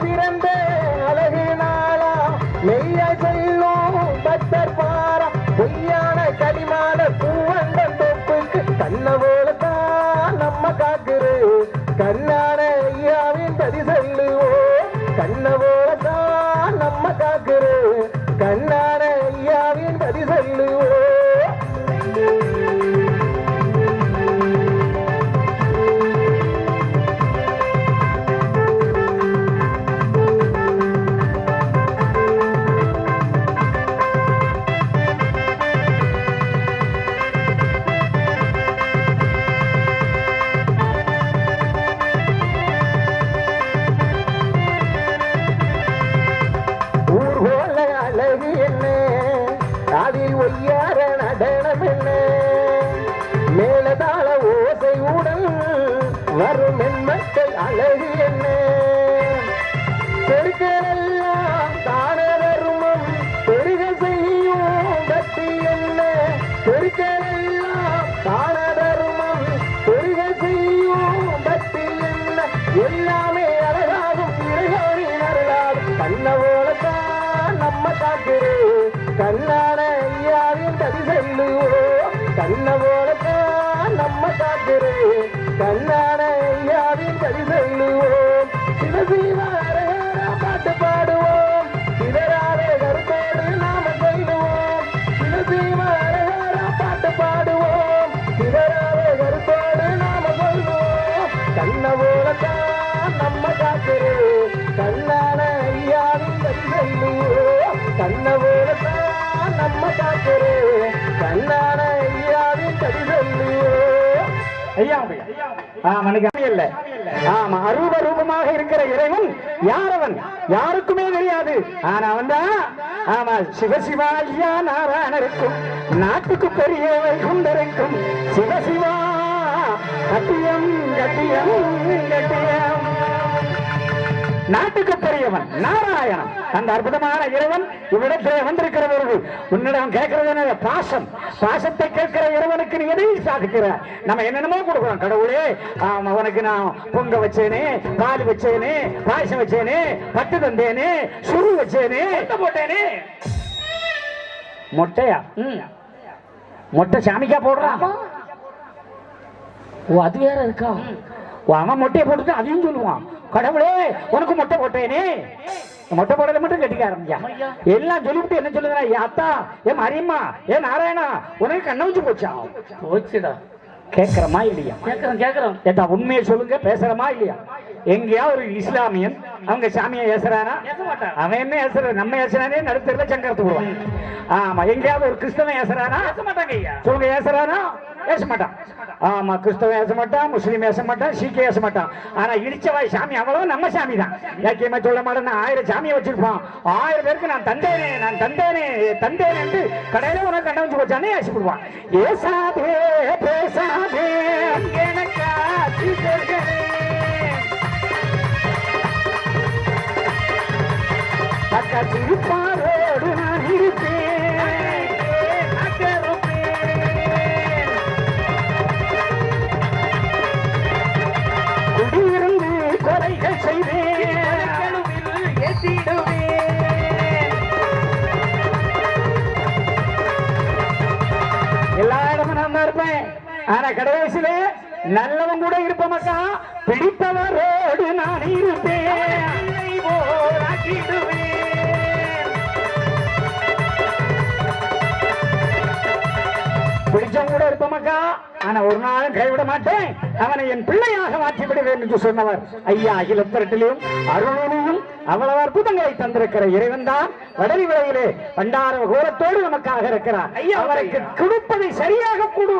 பிறந்த அழகு நாளா மெய்ய சொல்லும் பக்தர் பாரா பொய்யான களிமான பூவண்டன் தொப்புக்கு கண்ண போலத்தான் நம்ம காக்குரு கண்ணான ஐயாவின் பதி சொல்லுவோம் கண்ண போலத்தான் நம்ம காக்குரு கண்ணான ஐயாவின் பதி சொல்லுவோம் அதில் ஒய்யார நடனம் என்ன மேலதாள ஓசையுடன் வரும் மக்கள் அழகு என்ன பெருக்கெல்லாம் தான தர்மம் பெருக செய்யும் பக்தி என்ன பெருக்கெல்லாம் தான தர்மம் பெருக செய்யும் பக்தி என்ன எல்லாமே அழகாகும் இறைவனின் அருளாகும் கண்ண போலத்தான் நம்ம காக்குரு கண்ணான ஐயாவின் கதி சொல்லுவோம் கண்ண போலத்தான் நம்ம காக்குரு கண்ணான ஐயாவின் கதி சொல்லுவோம் சிவசீவாரகரா பாட்டு பாடுவோம் சிதறாத கருத்தோடு நாம சொல்லுவோம் சிவசீவாரகரா பாட்டு பாடுவோம் சிதறாத கருத்தோடு நாம சொல்லுவோம் கண்ண போலத்தான் நம்ம காக்குரு கண்ணான ஐயாவின் கதி சொல்லுவோம் கண்ண போலத்தான் நம்ம காக்குரு கண்ணான ஐயாவின் கதி சொல்லுவோம் ஐயா இல்ல ஆமா அரூப ரூபமாக இருக்கிற இறைவன் யாரவன் யாருக்குமே தெரியாது ஆனா வந்தா ஆமா சிவசிவா ஐயா நாராயணருக்கும் நாட்டுக்கு பெரிய வைகுண்டருக்கும் சிவசிவா கட்டியம் கட்டியம் கட்டியம் நாட்டுக்கு பெரியவன் நாராயணன் அந்த அற்புதமான இறைவன் இவ்விடத்திலே வந்திருக்கிற பொழுது உன்னிடம் கேட்கிறது பாசம் பாசத்தை கேட்கிற இறைவனுக்கு நீ எதையும் சாதிக்கிற நம்ம என்னென்னமோ கொடுக்கிறோம் கடவுளே அவனுக்கு நான் பொங்க வச்சேனே பால் வச்சேனே பாயசம் வச்சேனே பட்டு தந்தேனே சுரு வச்சேனே போட்டேனே மொட்டையா மொட்டை சாமிக்கா போடுறான் ஓ அது வேற இருக்கா அவன் மொட்டையை போட்டு அதையும் சொல்லுவான் கடவுளே உனக்கு மொட்டை போட்டேனே மொட்டை போடல மட்டும் கட்டிக்க ஆரம்பிச்சா எல்லாம் சொல்லிவிட்டு என்ன சொல்லுங்க அத்தா ஏன் மரியம்மா ஏன் நாராயணா உனக்கு கண்ண வச்சு போச்சா போச்சுடா கேட்கிறமா இல்லையா கேட்கிறோம் ஏதா உண்மையை சொல்லுங்க பேசுறமா இல்லையா எங்கேயா ஒரு இஸ்லாமியன் அவங்க சாமியை ஏசுறானா அவன் என்ன ஏசுற நம்ம ஏசுறானே நடுத்தருல சங்கரத்து போடுவான் ஆமா எங்கேயாவது ஒரு கிறிஸ்தவன் ஏசுறானா சொல்லுங்க ஏசுறானா ஏச மாட்டான் ஆமா கிறிஸ்தவன் ஏச மாட்டான் முஸ்லீம் ஏச மாட்டான் சீக்கிய ஏச மாட்டான் ஆனா இடிச்சவாய் சாமி அவ்வளவு நம்ம சாமி தான் யாக்கியமா சொல்ல மாட்டேன் 1000 சாமியை வச்சிருப்பான் 1000 பேருக்கு நான் தந்தேனே என்று கடையில உனக்கு கண்ட வச்சு வச்சானே ஏசிப்படுவான் ஏசாதே பேசாதே எனக்கா திருப்பாரோடு நான் இருப்பேன் குடியிருந்து கொலைகள் செய்வேன் எல்லா இடமும் நான் தான் இருப்பேன் ஆனா கடைசியில நல்லவன் கூட இருப்பமக்கா பிடித்தவரோடு நான் இருப்பேன் பிடிச்சவன் கூட இருப்பமக்கா ஆனா ஒரு நாளும் கைவிட மாட்டேன் அவனை என் பிள்ளையாக மாற்றி விடுவேன் என்று சொன்னவர் ஐயா அகிலத்திரட்டிலும் அருளிலும் அவ்வளவு அற்புதங்களை தந்திருக்கிற இறைவன் தான் வடலி விலையிலே பண்டார கோலத்தோடு நமக்காக இருக்கிறார் ஐயா அவருக்கு கொடுப்பதை சரியாக கொடு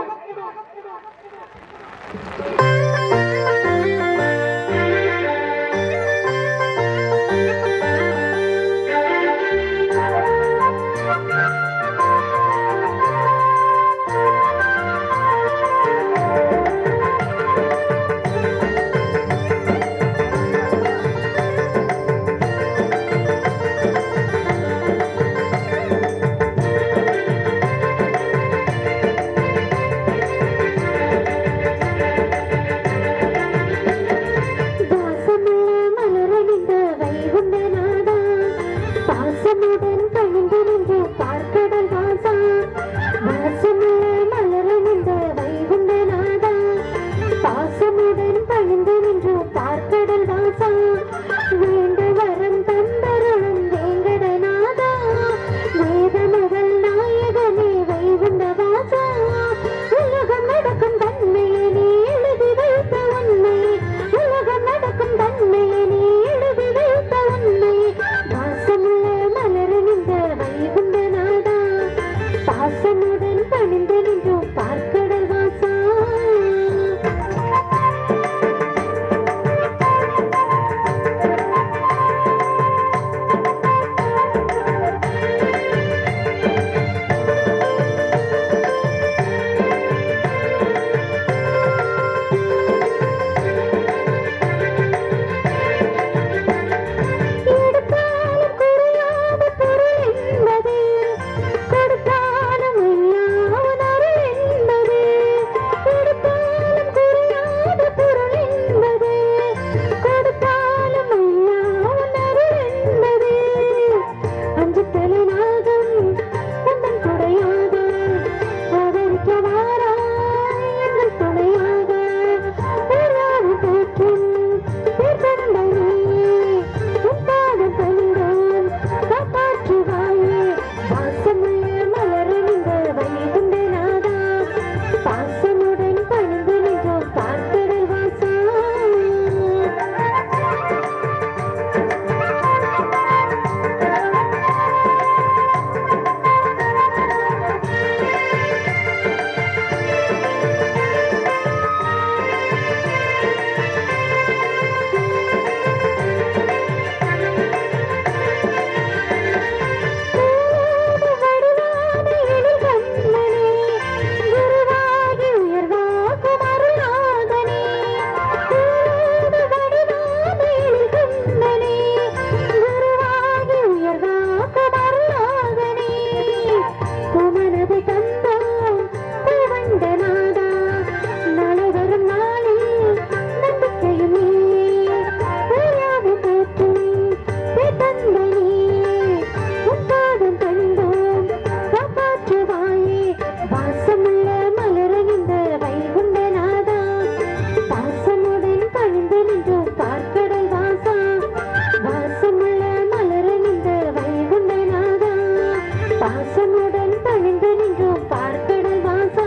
நின்றும் பார்க்கடல் வாசா வாசமுள்ள மலரணிந்த வைகுண்டநாதா பாசமுடன் பணிந்து நின்றும் பார்க்கடல் வாசா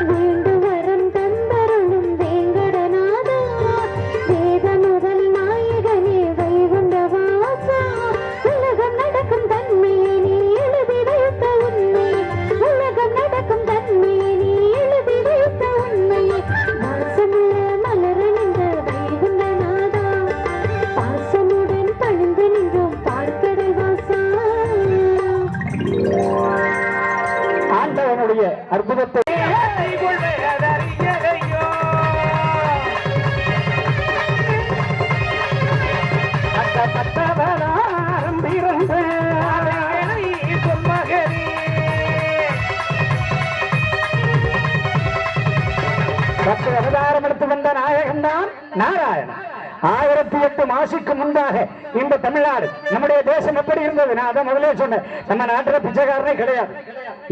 வேண்டு வரம் தந்தருளும் வேங்கடநாதா வேத முதல் நாயகனே வைகுண்ட வாசா உலகம் நடக்கும் தன்மையை நீ எழுதி வைத்த உண்மை உலகம் நடக்கும் தன்மையை நீ எழுதி வைத்த உண்மை வாசமுள்ள மலரணிந்த வைகுண்டநாதா பாசமுடன் பணிந்து நின்றோம் பார்க்கடல் வாசா. ஆண்டவனுடைய அற்புதத்தை பத்து அவதாரம் எடுத்து வந்த நாயகன் தான் நாராயணன். 1008 மாசிக்கு முன்பாக இந்த தமிழ்நாடு நம்முடைய தேசம் எப்படி இருந்தது? நான் அதை முதலே சொன்னேன். நம்ம நாட்டுல பிச்சைக்காரனே கிடையாது.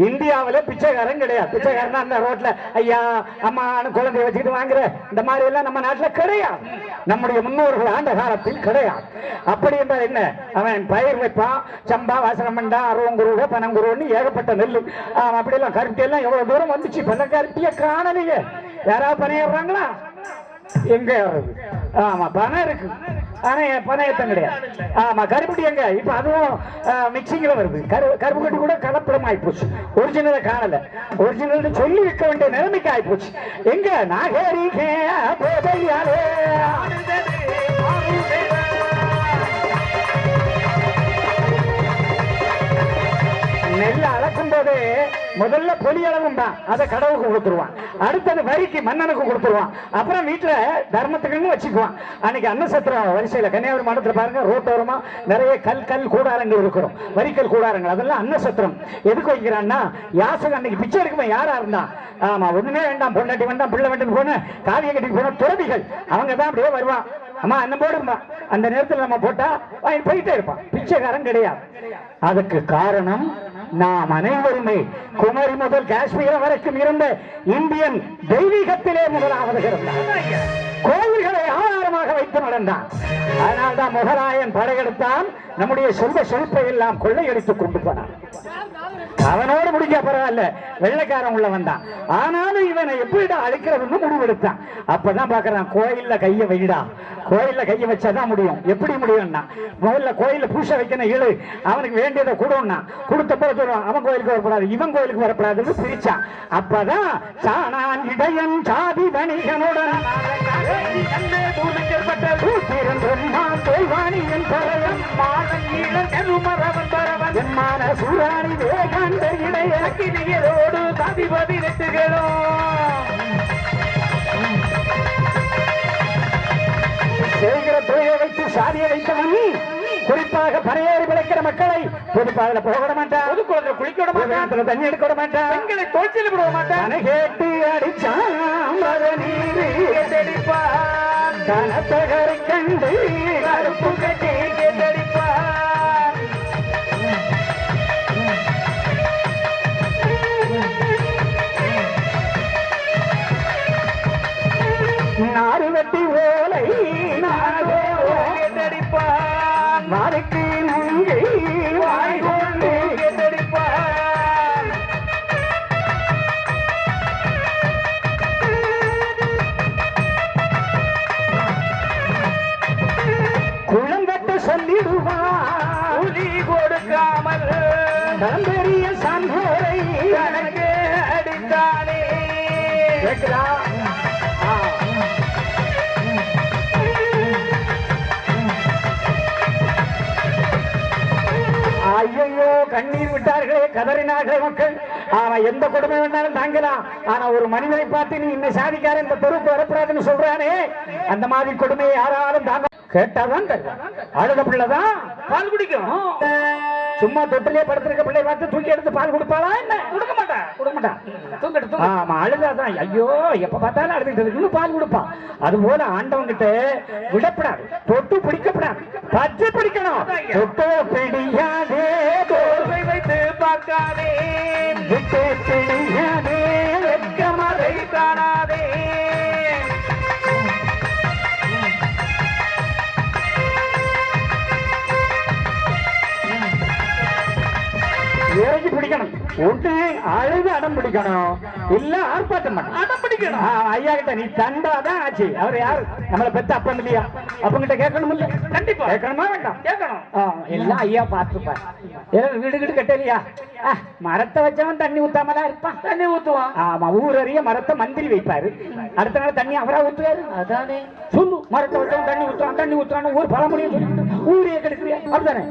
இந்தியாவில பிச்சைக்காரன் கிடையாது. பிச்சைக்காரன் அந்த ரோட்ல ஐயா அம்மான்னு குழந்தைய வச்சுக்கிட்டு வாங்குற இந்த மாதிரி எல்லாம் நம்ம நாட்டுல கிடையாது. நம்முடைய முன்னோர்கள் ஆண்ட காலத்தில் கிடையாது. அப்படி என்றால் என்ன? அவன் பயிர் வைப்பான், சம்பா வாசனம் பண்ணா, அருவங்குருவ பனங்குருவன்னு ஏகப்பட்ட நெல்லு அப்படி எல்லாம் கருட்டி எல்லாம் எவ்வளவு தூரம் வந்துச்சு. பல கருட்டிய காணலையே. யாராவது பணியிடுறாங்களா? எங்க ஆமா பணம் இருக்கு, ஆனா பணயத்தம் கிடையாது. ஆமா கருப்பட்டி எங்க? இப்ப அதுவும் மிக்சிங்ல வருது. கருப்பு கட்டி கூட கலப்படம் ஆயிப்போச்சு. ஒரிஜினலை காணல. ஒரிஜினல் சொல்லி வைக்க வேண்டிய நிலைமைக்கு ஆயிப்போச்சு. எங்க நாகரிக போதையாலே நெல்ல அளக்கும் போது முதல்ல பொலி அளவும் தான் அதை கடவுளுக்கு கொடுத்துருவான். அடுத்தது வரிக்கு மன்னனுக்கு கொடுத்துருவான். அப்புறம் வீட்டுல தர்மத்துக்குன்னு வச்சுக்குவான். அன்னைக்கு அன்னசத்திரம் வரிசையில கன்னியாகுமரி மாவட்டத்தில் பாருங்க, ரோட்டோரமா நிறைய கல் கூடாரங்கள் இருக்கிறோம். வரிக்கல் கூடாரங்கள் அதெல்லாம் அன்னசத்திரம் எதுக்கு வைக்கிறான்னா, யாசகம் அன்னைக்கு பிச்சை எடுக்குவேன் யாரா இருந்தா, ஆமா ஒண்ணுமே வேண்டாம், பொண்டாட்டி வேண்டாம், பிள்ளை வேண்டாம் போன காவிய கட்டி போன துறவிகள் அவங்க தான் அப்படியே வருவான். அம்மா அண்ணன் போடுமா, அந்த நேரத்தில் நம்ம போட்டா போயிட்டே இருப்பான். பிச்சைக்காரன் கிடையாது. அதுக்கு காரணம் நாம் அனைவருமே குமரி முதல் காஷ்மீர் வரைக்கும் இருந்த இந்தியன் தெய்வீகத்திலே முதலாவது இருந்தார். கோயில்களை ஆதாரமாக வைத்து நடந்தான். அதனால்தான் முகலாயன் படையெடுத்தான். நம்முடைய செல்வ செழிப்பை எல்லாம் கொள்ளையடித்துக் கொண்டு போனான். அவனோடு முடிக்க பரவாயில்ல, வெள்ளைக்காரன் உள்ள வந்தான். ஆனாலும் இவனை எப்படிடா அழிக்கிறதுன்னு முடிவெடுத்தான். அப்பதான் பாக்குறான், கோயில்ல கைய வைடா, கோயில்ல கைய வச்சாதான் முடியும். எப்படி முடியும்னா, முதல்ல கோயில்ல பூசை வைக்கணும் இழு, அவனுக்கு வேண்டியதை கொடுன்னா கொடுத்த போது சொல்லுவான், அவன் கோயிலுக்கு வரப்படாது, இவன் கோயிலுக்கு வரப்படாதுன்னு பிரிச்சான். அப்பதான் சாணான் இடையன் சாதி வணிகனுடன் சூராணி வேகாண்ட இடையோடு சாதிபதி செய்கிற தொழிலை வைத்து சாதியை வைத்தவன் குறிப்பாக பனையேறி விளைக்கிற மக்களை பொதுப்பாக போக விட மாட்டான், பொதுக்குளத்தில் குளிக்க விட மாட்டான், தண்ணி எடுக்க விட மாட்டான், பெண்களை தோற்றில் விட மாட்டான். கேட்டு அடிச்சான் கனத்தகரை கண்டு கருப்பு கட்டி கேட்டடிப்பான். நாடு வெட்டி ஓலை நாடோ கேட்டடிப்பான். மாருக்கு நங்கை வாய் கொண்டு கேட்டடிப்பான். குழந்தட்டு சொல்லிடுவான் உலி கொடுக்காமல் தந்தரிய சான்றோரை கணக்கு அடித்தானே. ஐயோ கண்ணீர் விட்டார்களே, கதறினார்களே மக்கள். ஆனா எந்த கொடுமை வேணாலும் தாங்கலாம். ஆனா ஒரு மனிதனை பார்த்து நீ இன்னும் சாதிக்கார இந்த பொறுப்பு வரக்கூடாதுன்னு சொல்றானே, அந்த மாதிரி கொடுமையை யாராலும் தாங்க கேட்டாதான் அழுத பிள்ளைதான் பால் குடிக்கும். சும்மா தொட்டிலே படுத்திருக்க பிள்ளை பார்த்து தூக்கி எடுத்து பால் கொடுப்பாளா? என்ன கொடுக்க மாட்டான், கொடுக்க மாட்டான். தூக்கிட்டு ஆமா அழுதாதான். ஐயோ எப்ப பார்த்தாலும் அழுதுட்டு இன்னும் பால் கொடுப்பான். அது போல ஆண்டவன் கிட்ட விடப்படாது, தொட்டு பிடிக்கப்படாது, பச்சை பிடிக்கணும். தொட்டு பிடியாதே, தோல்வை வைத்து பார்க்காதே, விட்டு பிடியாதே, வெட்கமதை காணாதே. ஒண்ணு அழுது அடம் பிடிக்கணும், இல்ல ஆர்ப்பாட்டம் பண்ணணும். அடம் பிடிக்கணும். ஐயா கிட்ட நீ தண்டாதான் ஆச்சு. அவர் யாரு? நம்மளை பெத்த அப்பன் இல்லையா? அப்பங்கிட்ட கேட்கணும் இல்ல? கண்டிப்பா கேட்கணுமா வேண்டாம்? கேட்கணும். எல்லாம் ஐயா பார்த்துப்பார். ஏதாவது வீடு வீடு கட்டலையா? மரத்தை வச்சவன் தண்ணி ஊத்தாமதான் இருப்பான். தண்ணி ஊத்துவான். ஆமா, ஊரறிய மரத்தை மந்திரி வைப்பாரு. அடுத்த நாள் தண்ணி அவரா ஊத்துவாரு. அதானே சொல்லு. மரத்தை வச்சவன் தண்ணி ஊத்துவான், தண்ணி ஊத்துவான் ஊர் பழமொழியை சொல்லிட்டு ஊரே கெடுக்கிறியா? அப்படித்தானே?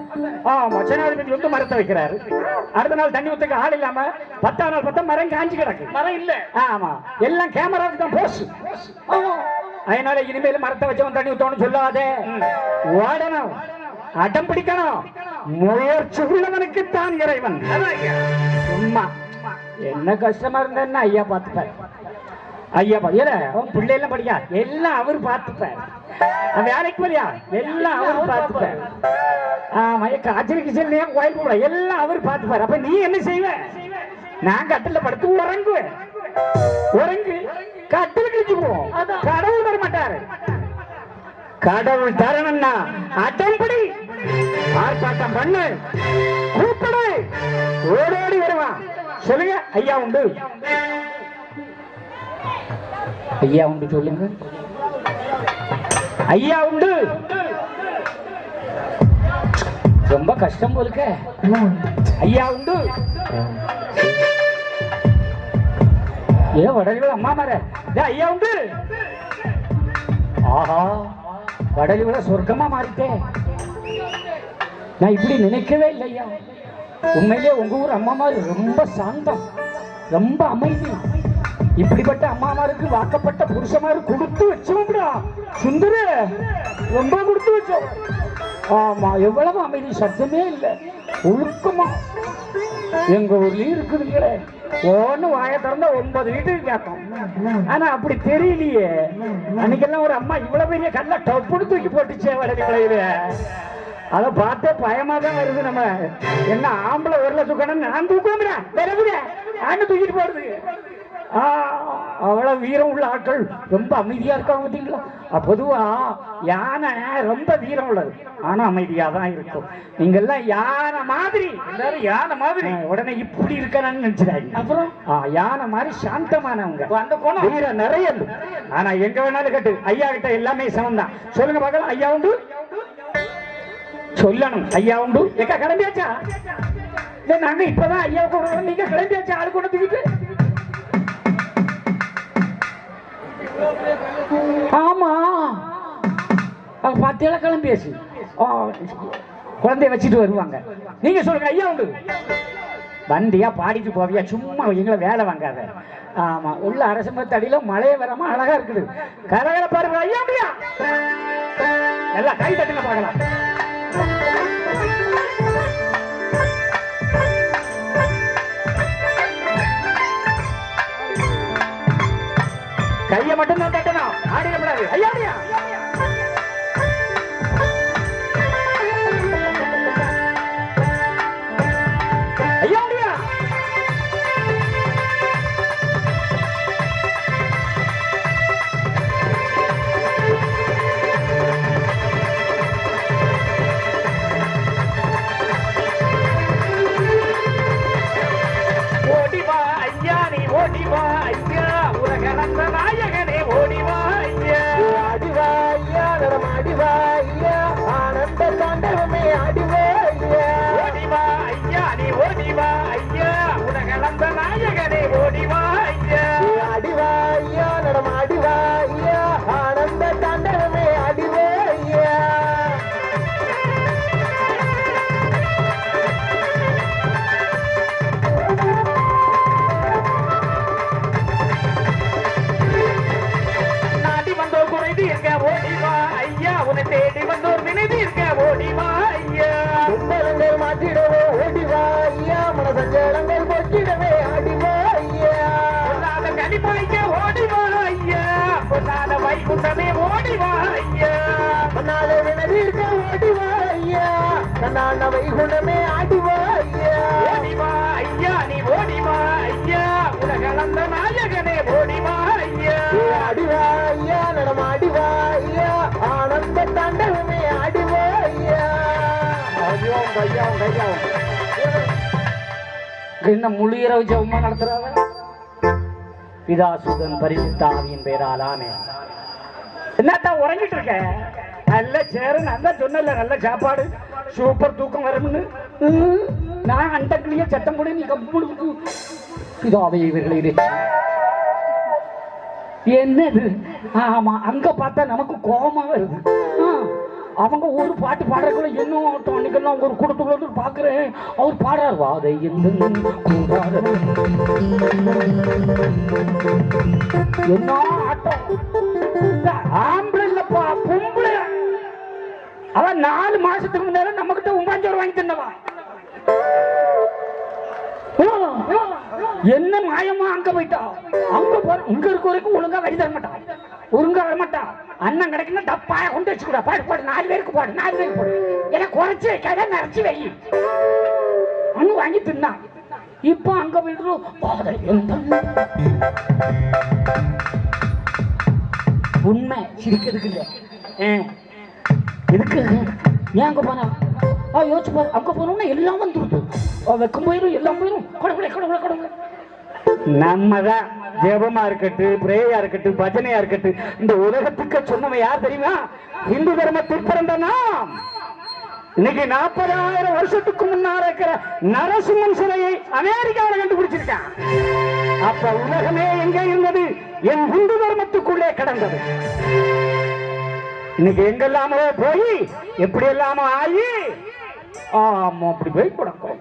ஆமா, ஜனாதிபதி வந்து மரத்தை வைக்கிறாரு. அடுத்த நாள் தண்ணி ஊத்துக்க ஆள் இல்லாம 10ஆம் நாள் பார்த்தா மரம் காஞ்சி கிடக்கு. மரம் இல்ல. ஆமா, எல்லாம் கேமராவுக்கு தான் போஸ். அதனால இனிமேல் மரத்தை வச்சவன் தண்ணி ஊத்தவனு சொல்லாதே. ஓடணும், அடம் பிடிக்கணும். முயற்சி உள்ளவனுக்கு தான் இறைவன். சும்மா என்ன கஷ்டமா இருந்தா ஐயா பார்த்துப்பாரு. ஐயா பிள்ளை எல்லாம் படிக்கா, எல்லாம் அவர் பார்த்துப்பார். வேலைக்கு வரியா, எல்லாம் அவர் பார்த்துப்பார். ஆமா, காய்ச்சல் கிச்சல் கோயில் கூட எல்லாம் அவர் பார்த்துப்பார். அப்ப நீ என்ன செய்வ? நான் கட்டில படுத்து உறங்குவேன். உறங்கு கட்டில் கிழிச்சு போவோம். கடவுள் தர மாட்டாரு. கடவுள் தரணும்னா அடம்படி ஆர்ப்பாட்டம் பண்ணு, கூப்பிடு, ஓடோடி வருவான். சொல்லுங்க, ஐயா உண்டு. ஐயா உண்டு சொல்லுங்க. ஐயா உண்டு. ரொம்ப கஷ்டம் போலுக்க. ஐயா உண்டு. ஏன் வடலிகள் அம்மா மாற ஐயா உண்டு. ஆஹா, வடலிகளை சொர்க்கமா மாறிட்டேன். நான் இப்படி நினைக்கவே இல்லை ஐயா. உண்மையிலே உங்க ஊர் அம்மா மாதிரி ரொம்ப சாந்தம், ரொம்ப அமைதி. இப்படிப்பட்ட அம்மாமாருக்கு வாக்கப்பட்ட புருஷமாரு கொடுத்து வச்சோம்டா சுந்தர, ரொம்ப கொடுத்து வச்சோம். ஆமா, எவ்வளவு அமைதி, சத்தமே இல்லை, ஒழுக்கமா. எங்க ஊர்லயும் இருக்குதுங்களே, ஒண்ணு வாய திறந்தா 9 வீட்டுக்கு கேட்கும். ஆனா அப்படி தெரியலையே. அன்னைக்கெல்லாம் ஒரு அம்மா இவ்வளவு பெரிய கல்ல டப்புன்னு தூக்கி போட்டுச்சே வடதி விளையில. அதை பார்த்தே பயமா தான் வருது. நம்ம என்ன ஆம்பளை வரல தூக்கணும், நான் தூக்கணும்டா விரைவுட ஆண்டு தூக்கிட்டு போடுது. அவ்வளவு வீரம் உள்ள ஆட்கள் ரொம்ப அமைதியா இருக்காங்க பார்த்தீங்களா? பொதுவா யானை ரொம்ப வீரம் உள்ளது, ஆனா அமைதியா தான் இருக்கும். நீங்க எல்லாம் யானை மாதிரி, எல்லாரும் யானை மாதிரி உடனே இப்படி இருக்கணும்னு நினைச்சிடாங்க. அப்புறம் யானை மாதிரி சாந்தமானவங்க, அந்த கோணம் வீரம் நிறைய. ஆனா எங்க வேணாலும் கட்டு, ஐயா கிட்ட எல்லாமே சமம் தான். சொல்லுங்க பார்க்கலாம். ஐயா உண்டு சொல்லணும். ஐயா உண்டு. எக்கா கிளம்பியாச்சா? இல்ல நாங்க இப்பதான் ஐயா கூட, நீங்க கிளம்பியாச்சா? ஆளு கொண்டு தூக்கிட்டு. ஆமா, பாத்தியால கிளம்பியாச்சு. குழந்தைய வச்சுட்டு வருவாங்க. நீங்க சொல்லுங்க, ஐயா உண்டு. வண்டியா பாடிட்டு போவியா? சும்மா எங்களை வேலை வாங்காத. ஆமா, உள்ள அரசு மரத்தடியில மழைய வராம அழகா இருக்குது. கரகர பாருங்க. ஐயா உண்டியா? எல்லாம் கை தட்டுங்க பார்க்கலாம். கையை மட்டும் தான் தட்டணும், ஆடிடக்கூடாது. ஐயாடியா? ஐயாடியா? ஓடிவா ஐயா, நீ ஓடிவா ஐயா, உலகளந்த நாயகனே ஓடிவா ஐயா. அடிவா ஐயா, நடம் அடிவா ஐயா, ஆனந்த தாண்டவமே அடிவா ஐயா. ஓடிவா ஐயா, நீ ஓடிவா ஐயா, உலகளந்த நாயகனே ஓடிவா ஐயா. அடிவா ஐயா, நடம் அடிவா ஐயா, ஆனந்த தாண்டவமே அடிவா ஐயா. ஓடிவா ஐயா, உன்னை தேடி வந்தோர் வினைதி இருக்க ஓடிவா ஐயா. துன்பங்கள் மாற்றிடவே ஓடிவா ஐயா, மனசஞ்சலங்கள் போக்கிடவே ஆடிவா ஐயா. பொன்னாத கனிப்பொழிக்க ஓடிவா ஐயா, பொன்னாத வைகுண்டமே ஓடிவா ஐயா. பொன்னாத வினைதி இருக்க ஓடிவா ஐயா, பொன்னாத வைகுண்டமே ஆடிவா ஐயா. ஓடிவா ஐயா, நீ ஓடிவா ஐயா, உலகளந்த நாயகனே ஓடிவா ஐயா. அடிவா ஐயா, நடம் அடிவா ஐயா, ஆனந்த தாண்டவமே அடிவா ஐயா. ஐயோ ஐயா ஐயா. என்ன முழு இரவு ஜெபமா நடத்துறாங்க. பிதாசுதன் பரிசுத்த ஆவியின் பெயரால் ஆமென். என்னத்தான் உறங்கிட்டு இருக்க? நல்ல சேரு, நல்லா சொன்னல, நல்ல சாப்பாடு, சூப்பர் தூக்கம் வரும்னு. நான் அண்டக்கிளிய சட்டம் போட நீ கம்பு பிதாவே இவர்களை என்னது? ஆமா, அங்க பார்த்தா நமக்கு கோபமா வருது. அவங்க ஒரு பாட்டு பாடுறதுக்குள்ள என்ன ஆட்டம். அன்னைக்கெல்லாம் அவங்க ஒரு கூட்டத்துக்குள்ள வந்து பாக்குறேன், அவர் பாடுறாரு வாதை என்ன ஆட்டம். ஆம்பளை இல்லப்பா, பொம்பளை. அவன் 4 மாசத்துக்கு முன்னால நம்ம கிட்ட உம்பாஞ்சோறு வாங்கி தின்னவா. என்ன மாயமா அங்க போயிட்டா. அங்க போற இங்க இருக்க வரைக்கும் ஒழுங்கா வழி தர மாட்டான், ஒழுங்கா வர மாட்டான். அண்ணன் கிடைக்குன்னா டப்பாய கொண்டு வச்சுக்கூட பாடு பாடு, 4 பேருக்கு பாடு, 4 பேருக்கு போடு. ஏன்னா குறைச்சு வைக்காத, நிறைச்சு வை. அங்க வாங்கி தின்னா. இப்ப அங்க போயிட்டு உண்மை சிரிக்கிறதுக்கு இல்ல. எதுக்கு ஏன் அங்க போனா? யோசிச்சு பாரு. அங்க போனோம்னா எல்லாம் வந்துருது. வைக்கும் போயிடும், எல்லாம் போயிடும். கடவுளை கடவுளை கடவுளை. நம்மதான் ஜெபமா இருக்கட்டும், பிரேயா இருக்கட்டும், பஜனையா இருக்கட்டும், இந்த உலகத்துக்கு சொன்னவன் யார் தெரியுமா? இந்து தர்மத்தில் பிறந்த நாம். இன்னைக்கு 40,000 வருஷத்துக்கு முன்னால இருக்கிற நரசிம்மன் சிலையை அமெரிக்காவில் கண்டுபிடிச்சிருக்கான். அப்ப உலகமே எங்க இருந்தது? என் இந்து தர்மத்துக்குள்ளே கடந்தது. இன்னைக்கு எங்கெல்லாமோ போய் எப்படி எல்லாமோ ஆகி, ஆமா அப்படி போய் கொடுக்கும்.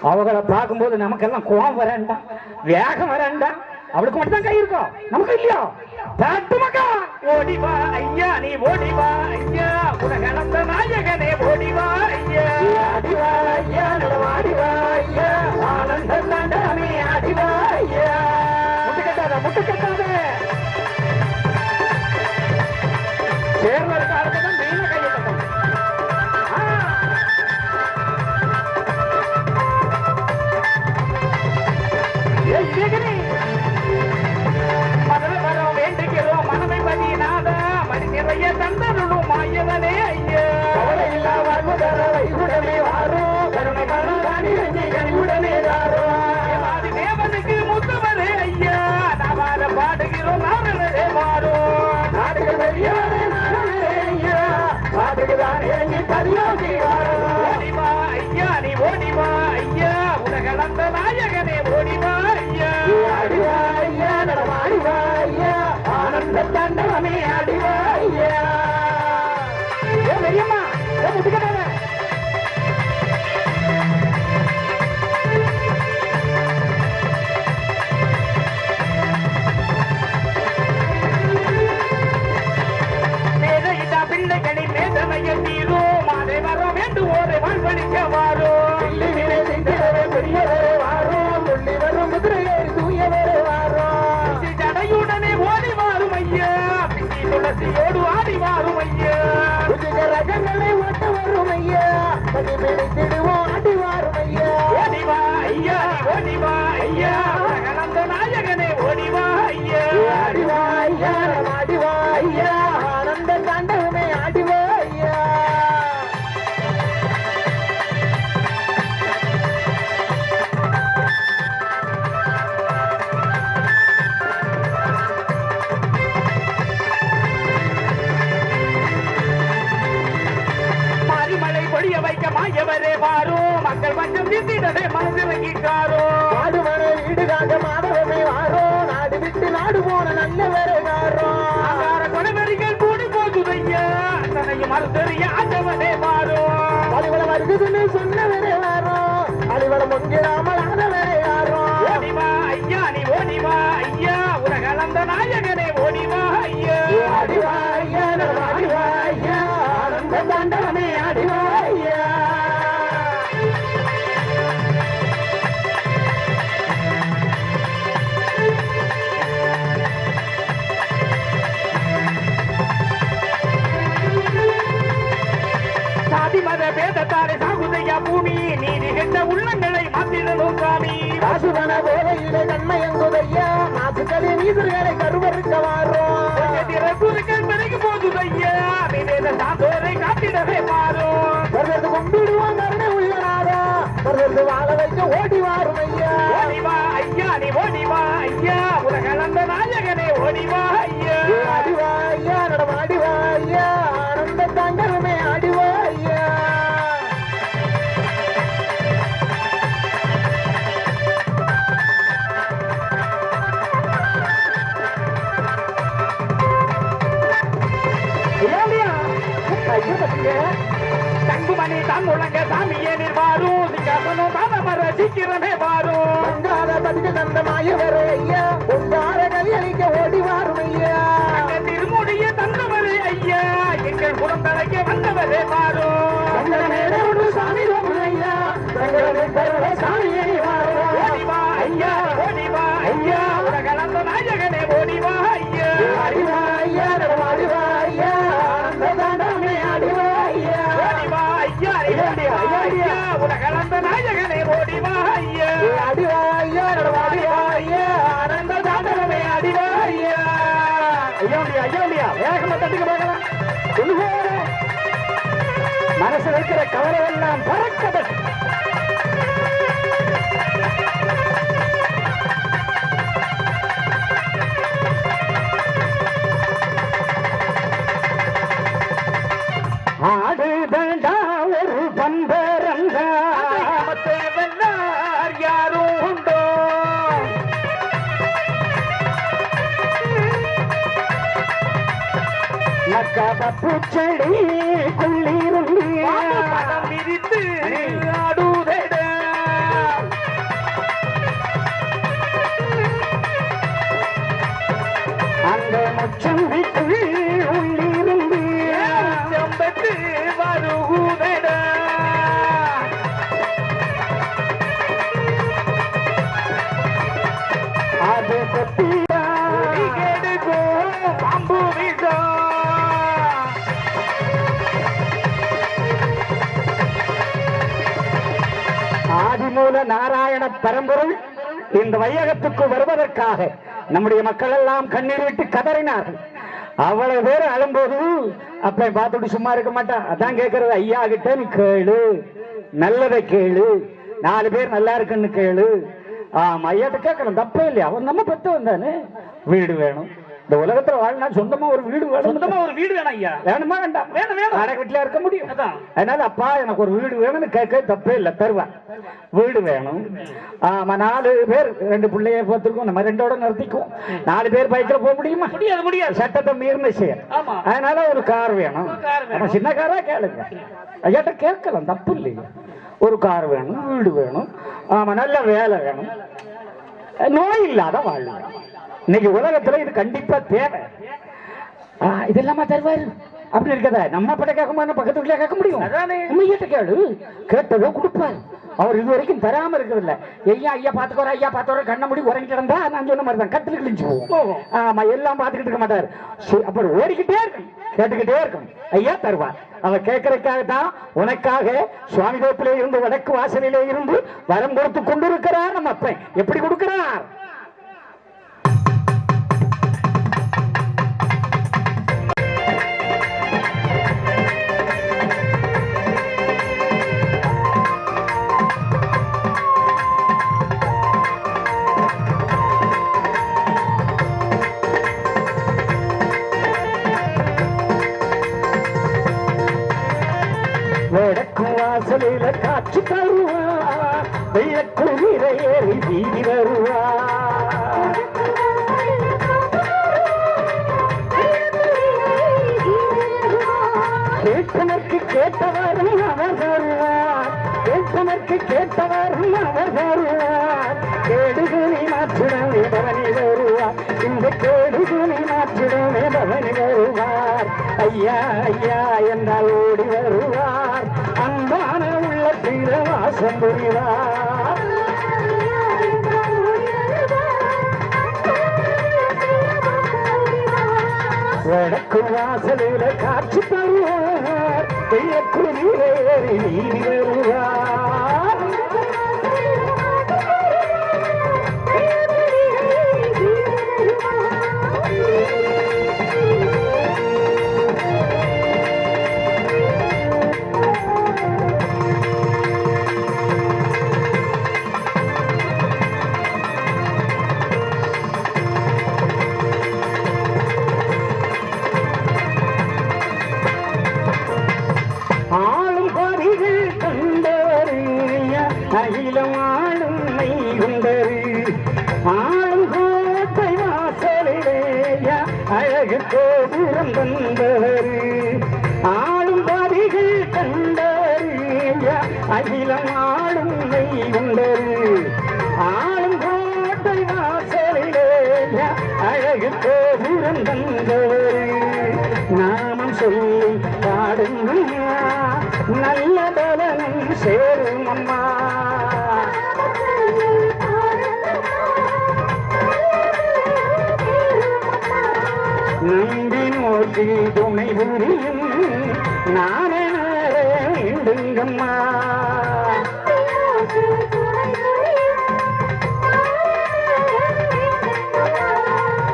அவங்களை பார்க்கும்போது நமக்கெல்லாம் கோபம் வரண்டா, வேகம் வரண்டா. அவளுக்கு மட்டும் தான் கை இருக்கும், நமக்கு இல்லையா? பாட்டு மக்கா ஓடிவா ஐயா, நீ ஓடிவா ஐயா, உலகளந்த நாயகனே ஓடிவா ஐயா, ஆடிவா ஐயா, நடவாடிவா ஐயா, ஆனந்த தாண்டமே ஆடிவா ஐயா. முட்டு கட்டாத, முட்டு கட்டாத. சேர்ல இருக்காருதான் மெயினா கையை கட்டணும். மதவரம் வேண்டுகிறோம் மனமை பதினாத மணி நிறைய தந்தருளும் மாயவனே ஐயா, கவலையில்லா வாழ்வுதர வைகுடமே வாரும், கருணை கருணாணி கனிவுடனே தாரும், ஆதி தேவனுக்கு முத்தவரே ஐயா, நாவார பாடுகிறோம் நாரே மாறும், நாடுகள் வெளியாரே நாரே ஐயா, பாடுகிறான் இறங்கி பதியோகி ஓடிவா ஐயா, நீ ஓடிவா ஐயா, உலகளந்த நாயகனே ஓடிவா ஐயா, ஆடிவா ஐயா, நடமாடிவா ஐயா, ஆனந்த தாண்டவமே ஆடிவா ஐயா. ஏ பெரியம்மா, ஏ முட்டுக்கட்டாத. பிள்ளைகளை மேதமைய தீரோ மாதை வர வேண்டும், ஓரை வாழ்வழிக்க வாரோ, பெரியவரே வாரோ, முள்ளி வரும் குதிரையேறி தூயவரே வாரோ, ஜடையுடனே ஓடி வாரும் ஐயா, பின்னி துளசியோடு ஆடி வாரும் ஐயா, ரகங்களை ஓட்ட வரும் ஐயா, பிடித்திடுவோம் ஆடி வாரும் ஐயா, ஓடிவா ஐயா, ஓடிவா ஐயா, கலந்த நாயகனே ஓடிவா ஐயா, ஆடிவா ஐயா, ஆடிவா ஐயா, ஆனந்த தாண்டவமே ஆடிவா ஐயா. மாரிமலை பொழிய வைக்க மாயவரே வாரும், மக்கள் மஞ்சம் வீட்டிடவே மனதிறங்கிக்காரோ, மாடுமனை வீடு காக்க மாதவமே வாரோ, நாடு விட்டு நாடு போன நல்லவரே வாரோ, ஆகார கொலைவரிகள் கூடி போகுதையா, தன்னையும் மறுத்தறிய ஆண்டவனே வாரோ, அலிவளம் வருகுதுன்னு சொன்னவரே வாரோ, அலிவளம் ஒன்றாமல் ஆனவரே வாரோ, ஓடிவா ஐயா, நீ ஓடிவா ஐயா, உலகளந்த நாயகனே ஓடிவா ஐயா, ஆடிவா ஐயா, ஆடிவா ஐயா, ஆனந்த தாண்டவமே ஆடிவா ஐயா. சாதிமத பேதத்தாரை சாகுதையா பூமி, நீதி கெட்ட உள்ளங்களை மாத்திடணும் சாமி, காசுவன போதையிலே நன்மையங்குதையா, மாசுக்களின் நீதிகளை கருவறுக்க வாரோம், குறுக்கள் பிறகு போதுதையா, விவேத சாந்தோரை காட்டிடவே மாறும், கும்பிடுவான் கருணை உள்ளனாரா, அவர்கள் வாழ வைக்க ஓடி வாரும் ஐயா. ஓடிவா ஐயா, நீ ஓடிவா ஐயா, உலகளந்த நாயகனே ஓடிவா ஐயா. அடிவா ஐயா, நடம் அடிவா ஐயா, ஆனந்த தாண்டவமே அடிவா ஐயா. தங்குமணி தான் முழங்க சாமியே நீர் வாரும், சிங்காசனம் தானமர சீக்கிரமே வாரும். பங்கார பதிக்கு தந்தமாய வர ஐயா, பொங்கார கல்யாணிக்க ஓடி வாரும் ஐயா. திருமுடிய தந்தவரே ஐயா, எங்கள் குலம் தலைக்க வந்தவரே வாரும். சாமி ஐயா, சாமியே வாரும். ஓடிவா ஐயா, ஓடிவா ஐயா, உலகளந்த நாயகனே ஓடிவா ஐயா. அடிவா ஐயா, அடிவா ஐயா, ஆனந்த தாண்டவமே அடிவா ஐயா. ஓடிவா ஐயா, ஐயா, உலகளந்த நாயகனே ஓடிவா ஐயா. அடிவா ஐயா, அடிவா ஐயா, ஆனந்த தாண்டவமே அடிவா ஐயா. ஐயா வேகமா தட்டுக்கு பார்க்கலாம். மனசு வைக்கிற கவலை எல்லாம் பறக்கது. ஆடுதண்டா ஒரு பம்பரங்கா, வெள்ளார் யாரும் உண்டோ. பூச்செடி குள்ளிருந்து படம் விரித்து ஆடுதட. அந்த முச்சந்திக்குள் உள்ளிருந்து செம்பட்டு வருகுதட. அது கொத்தியா கெடுக்கும் பாம்பு விடும். ஆதிமூல நாராயண பரம்பொருள் இந்த வையகத்துக்கு வருவதற்காக நம்முடைய மக்கள் எல்லாம் கண்ணீர் விட்டு கதறினார்கள். அவ்வளவு பேர் அழும்போது அப்ப பார்த்துட்டு சும்மா இருக்க மாட்டான். அதான் கேட்கறது, ஐயா கிட்ட நீ கேளு, நல்லதை கேளு, 4 பேர் நல்லா இருக்குன்னு கேளு. ஐயாட்ட கேட்கணும், தப்பே இல்லையா. அவன் நம்ம பெற்று வந்தானே. வீடு வேணும், இந்த உலகத்துல வாழ்னா சொந்தமா ஒரு வீடு வேணும். சொந்தமா ஒரு வீடு வேணும் ஐயா. வேணுமா வேண்டாம்? வேணும் வேணும். வாடகை வீட்டுல இருக்க முடியும். அதனால அப்பா எனக்கு ஒரு வீடு வேணும்னு கேட்க தப்பே இல்லை, தருவேன். வீடு வேணும். ஆமா, 4 பேர் 2 பிள்ளைய பார்த்துருக்கோம். நம்ம 2ஓட நிறுத்திக்குவோம். 4 பேர் பைக்ல போக முடியுமா? முடியாது முடியாது. சட்டத்தை மீறின செய்ய. அதனால ஒரு கார் வேணும். சின்ன காரா கேளுங்க, ஐயாட்ட கேட்கலாம், தப்பு இல்லையா. ஒரு கார் வேணும், வீடு வேணும், ஆமா, நல்ல வேலை வேணும், நோய் இல்லாத வாழ்வு. இன்னைக்கு உலகத்துல இது கண்டிப்பா தேவை. இதெல்லாமா தருவாரு அப்படி இருக்கத. நம்ம பட்ட கேட்கும்போது பக்கத்து வீட்டுல கேட்க முடியும். உண்மையிட்ட கேளு, கேட்டதோ கொடுப்பாரு. அவர் இது வரைக்கும் தராம இருக்கிறதில்ல. ஐயா ஐயா பாத்துக்கோற, ஐயா பாத்துக்கோற, கண்ண முடி உறங்கிட்டு இருந்தா நான் சொன்ன மாதிரி தான் கத்துல கிழிஞ்சு போவோம். ஆமா, எல்லாம் பாத்துக்கிட்டு இருக்க மாட்டாரு. அப்புறம் ஓடிக்கிட்டே இருக்கும், கேட்டுக்கிட்டே இருக்கும். ஐயா தருவார். அவர் கேட்கறதுக்காக தான் உனக்காக சுவாமி தோப்பிலே இருந்து வடக்கு வாசலிலே இருந்து வரம் கொடுத்து கொண்டிருக்கிறார் நம்ம அப்ப. எப்படி கொடுக்கிறார்? வாசலில காட்சி தருவா, வெள்ளக்குதிரை ஏறி வீதி வருவா. கேட்பதற்கு கேட்டவரும் அவர் தருவார், கேட்பதற்கு கேட்டவரும் அவர் தருவார். கேடுகுனி மாற்றிடமே பவனி வருவார், இந்த கேடுகுனி மாற்றிடமே பவனி வருவார். ஐயா ஐயா என்றால் ஓடி வருவார், அன்பான உள்ளத்தில் வாசம் புரிவார். வடக்கு வாசலில காட்சி தருவார், வெள்ளக்குதிரை ஏறி வீதி வருவார். ஆளும் பாதிகள் கண்டவர் அகிலம் ஆளும் மெய்குண்டர் ஆளும் கோட்டை வாசலிலேயா அழகு கோபுரம் வந்தவர் ஆளும் பாதிகள் கண்டவர் அகிலம் ஆளும் மெய்குண்டர் ஆளும் கோட்டை வாசலிலேயா அழகு கோபுரம் வந்தவர் நாமம் சொல்லி பாடுங்கம்மா நல்ல பலனும் சேரும் அம்மா நம்பி நோக்கி துணை புரியும் நானே வேண்டுங்கம்மா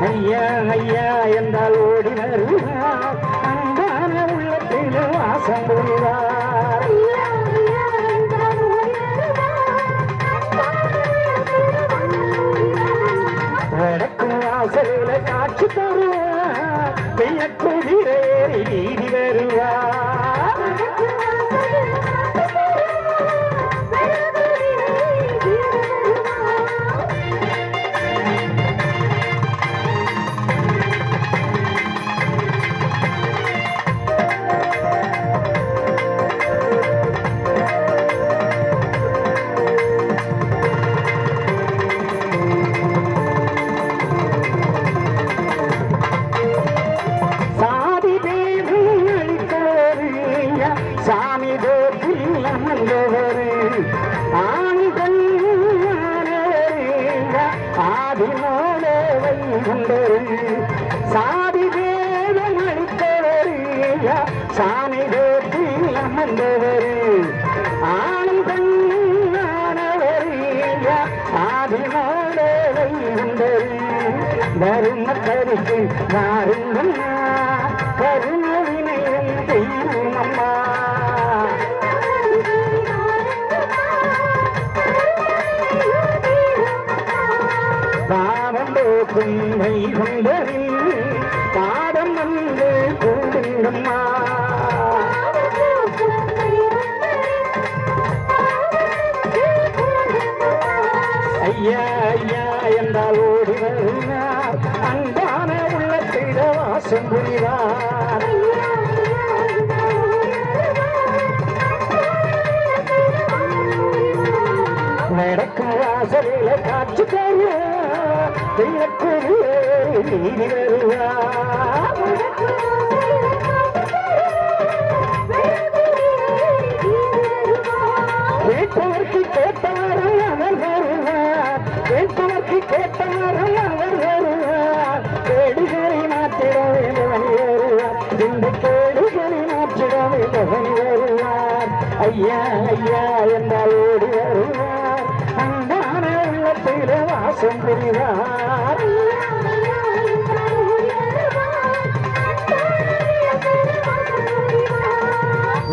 ஐயா ஐயா என்றால் ஓடி வருவார் அன்பான உள்ளத்தில் வாசம் புரிவார் வடக்கு வாசலில் காட்சி தருவார் பெய்யக்குதிரேறி வீதி வருவார் சாமி கோத்தில் அமர்ந்தவர் ஆண்கள் ஆதிமோலே வைகுண்டர் சாதி வேதம் அளித்தவர் சாமி கோத்தில் அமர்ந்தவர் ஆண்கள் ஆதிமோலே வைகுண்டர் தரும கருத்து வாருங்கள் கருணவினையும் தெய்வம் அம்மா பாவம் போக்கும் வைகுண்டரின் பாதம் வந்து கூடுங்கம்மா ஐயா ஐயா என்றால் ஓடி வருவார் அன்பான உள்ளத்திட வாசம் புரிவார் நடக்கும் வாசலில காட்சி தருவார் நீதி வருவார் கேட்டவர்க்கு கேட்டவரை அவர் வருவார் கேட்டவர்க்கு கேட்டவரை அவர் வருவார் கேடுகளை மாற்றிடவே பவனி வருவார் இந்த கேடுகளை மாற்றிடவே பவனி வருவார் ஐயா ஐயா என்றால் ஓடி வருவார் அன்பான உள்ளத்தில வாசம் புரிவார்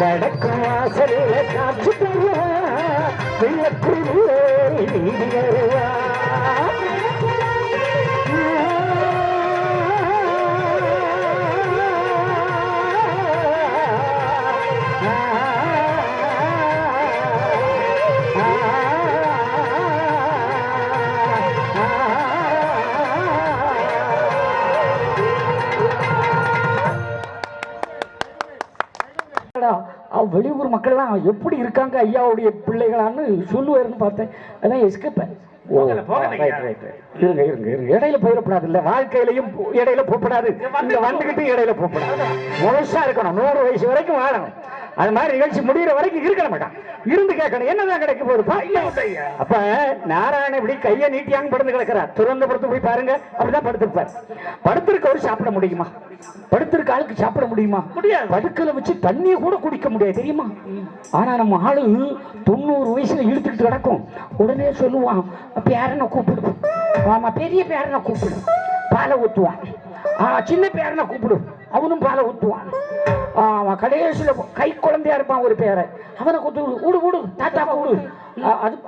நடக்கும் வாசலில காட்சி தருவார் விளக்குதிரேறி வீதி வருவார் வெளியூர் மக்கள்லாம் எப்படி இருக்காங்க ஐயாவுடைய பிள்ளைகளான்னு சொல்லுவாருன்னு பார்த்தேன். அதான் எஸ்கேப்பேன். இருங்க இருங்க இருங்க, இடையில போயிடக்கூடாது. இல்ல வாழ்க்கையிலையும் இடையில போகப்படாது, இங்க வந்துகிட்டு இடையில போகப்படாது. முழுசா இருக்கணும், 100 வயசு வரைக்கும் வாழணும். அது மாதிரி நிகழ்ச்சி முடிகிற வரைக்கும் இருக்க மாட்டான், இருந்து கேட்கணும் என்னதான் கிடைக்க போகுதுப்பா. அப்ப நாராயண இப்படி கையை நீட்டியாங்க படுத்து கிடக்கிறார். துறந்த படுத்து போய் பாருங்க, அப்படிதான் படுத்திருப்பார். படுத்திருக்கவர் சாப்பிட முடியுமா? படுத்திருக்க ஆளுக்கு சாப்பிட முடியுமா? முடியாது. படுக்கல வச்சு தண்ணியை கூட குடிக்க முடியாது, தெரியுமா? ஆனா நம்ம ஆளு 90 வயசுல இழுத்துக்கிட்டு கிடக்கும். உடனே சொல்லுவான், பேரனை கூப்பிடு. ஆமா, பெரிய பேரனை கூப்பிடு, பாலை ஊத்துவான். சின்ன பேரனை கூப்பிடு, அவனும் பாலை ஊத்துவான். அவன் கடைசியில கை குழந்தையா இருப்பான் ஒரு பேரை, அவனை கூத்து விடு விடு தாத்தாவை விடு.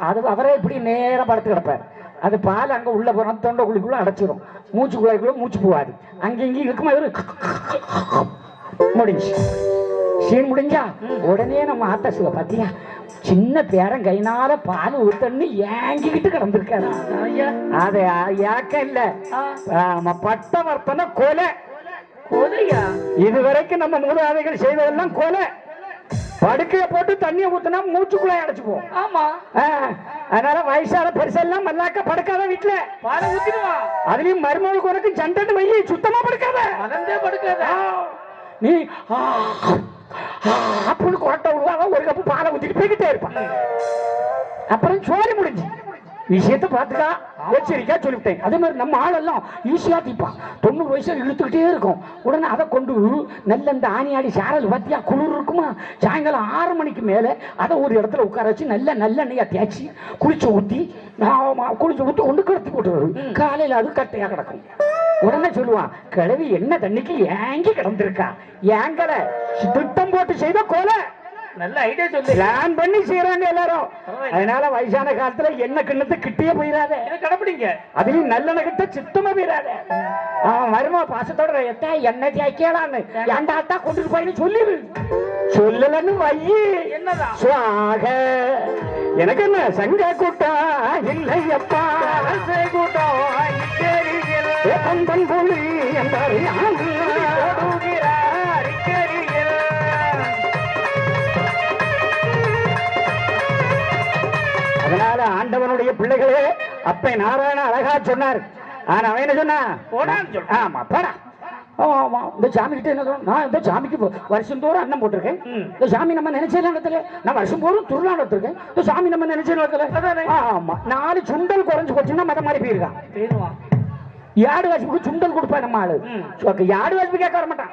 அது அவரே இப்படி நேரம் படுத்து கிடப்பார். அது பால் அங்க உள்ள போறோம், தொண்டை குழிக்குள்ள அடைச்சிடும், மூச்சு குழாய்க்குள்ள மூச்சு போவாது. அங்க இங்கேயும் இருக்குமா இவரு முடிஞ்சு சீன் முடிஞ்சா உடனே நம்ம ஆத்தா சிவ பாத்தியா சின்ன பேரன் கைனால பால் ஊத்தன்னு ஏங்கிக்கிட்டு கிடந்திருக்காரு. அது யாக்க இல்ல பட்டவர்த்தன கொலை. கொலையா? இதுவரைக்கும் நம்ம மூதாதைகள் செய்ததெல்லாம் கொலை. படுக்கைய போட்டு தண்ணிய ஊத்தினா மூச்சுக்குள்ள அடைச்சுப்போம். ஆமா. அதனால வயசான பெருசெல்லாம் மல்லாக்க படுக்காத வீட்டுல பாலை ஊத்திடுவா. அதுலயும் மருமகளுக்கு உனக்கு சண்டை வை சுத்தமா படுக்காத. அதே படுக்காத. நீ அப்படின்னு கொட்ட விடுவாங்க. ஒரு கப்பு பாலை ஊத்திட்டு போய்கிட்டே இருப்பான். அப்புறம் சோறு முடிஞ்சு விஷயத்தை பார்த்துக்கா எச்சரிக்கா சொல்லிவிட்டேன். அதே மாதிரி நம்ம ஆளெல்லாம் ஈஸியா தீப்பான். 90 வயசுல இழுத்துக்கிட்டே இருக்கும். உடனே அதை கொண்டு நல்ல இந்த ஆணியாடி சாரல் பார்த்தியா குளிர் இருக்குமா, சாயங்காலம் 6 மணிக்கு மேல அதை ஒரு இடத்துல உட்கார வச்சு நல்லெண்ணெயா தேய்ச்சி குளிச்சு ஊத்தி கொண்டு கிடத்தி போட்டுருவாரு. காலையில அது கட்டையா கிடக்கும். உடனே சொல்லுவான், கிழவி என்ன தண்ணிக்கு ஏங்கி கிடந்திருக்கா, ஏங்கல திட்டம் போட்டு செய்த கொலை. நல்ல ஐடியா சொல்லு. பிளான் பண்ணி செய்யறாங்க எல்லாரும். அதனால வயசான காலத்துல என்ன கிண்ணத்து கிட்டே போயிடாத. கடைப்பிடிங்க. அதுலயும் நல்லெண்ண கிட்ட சித்தமா போயிடாத. வருமா பாசத்தோட எத்த என்ன தேய்க்கலான்னு ஏண்டாத்தா கொண்டுட்டு போயின்னு சொல்லிடு. சொல்லலன்னு வையி என்னதான் சுவாக எனக்கு என்ன சங்க கூட்டம் இல்லையப்பா கூட்டம் கந்தன் போலி என்றாரு. அதனால ஆண்டவனுடைய பிள்ளைகளே அப்ப நாராயண அழகா சொன்னார். ஆனா அவன் என்ன சொன்னா, ஆமா போடா. இந்த சாமி கிட்ட என்ன சொன்ன, நான் இந்த சாமிக்கு வருஷம் தோறும் அன்னம் போட்டிருக்கேன். இந்த சாமி நம்ம நினைச்ச இடத்துல நான் வருஷம் தோறும் திருவிழா நடத்திருக்கேன். இந்த சாமி நம்ம நினைச்ச இடத்துல ஆமா 4 சுண்டல் குறைஞ்சு போச்சுன்னா மத மாதிரி போயிருக்கான். யாடு வாசிப்புக்கு சுண்டல் கொடுப்பா நம்ம ஆளு. யாடு வாசிப்பு கேட்க வர மாட்டான்,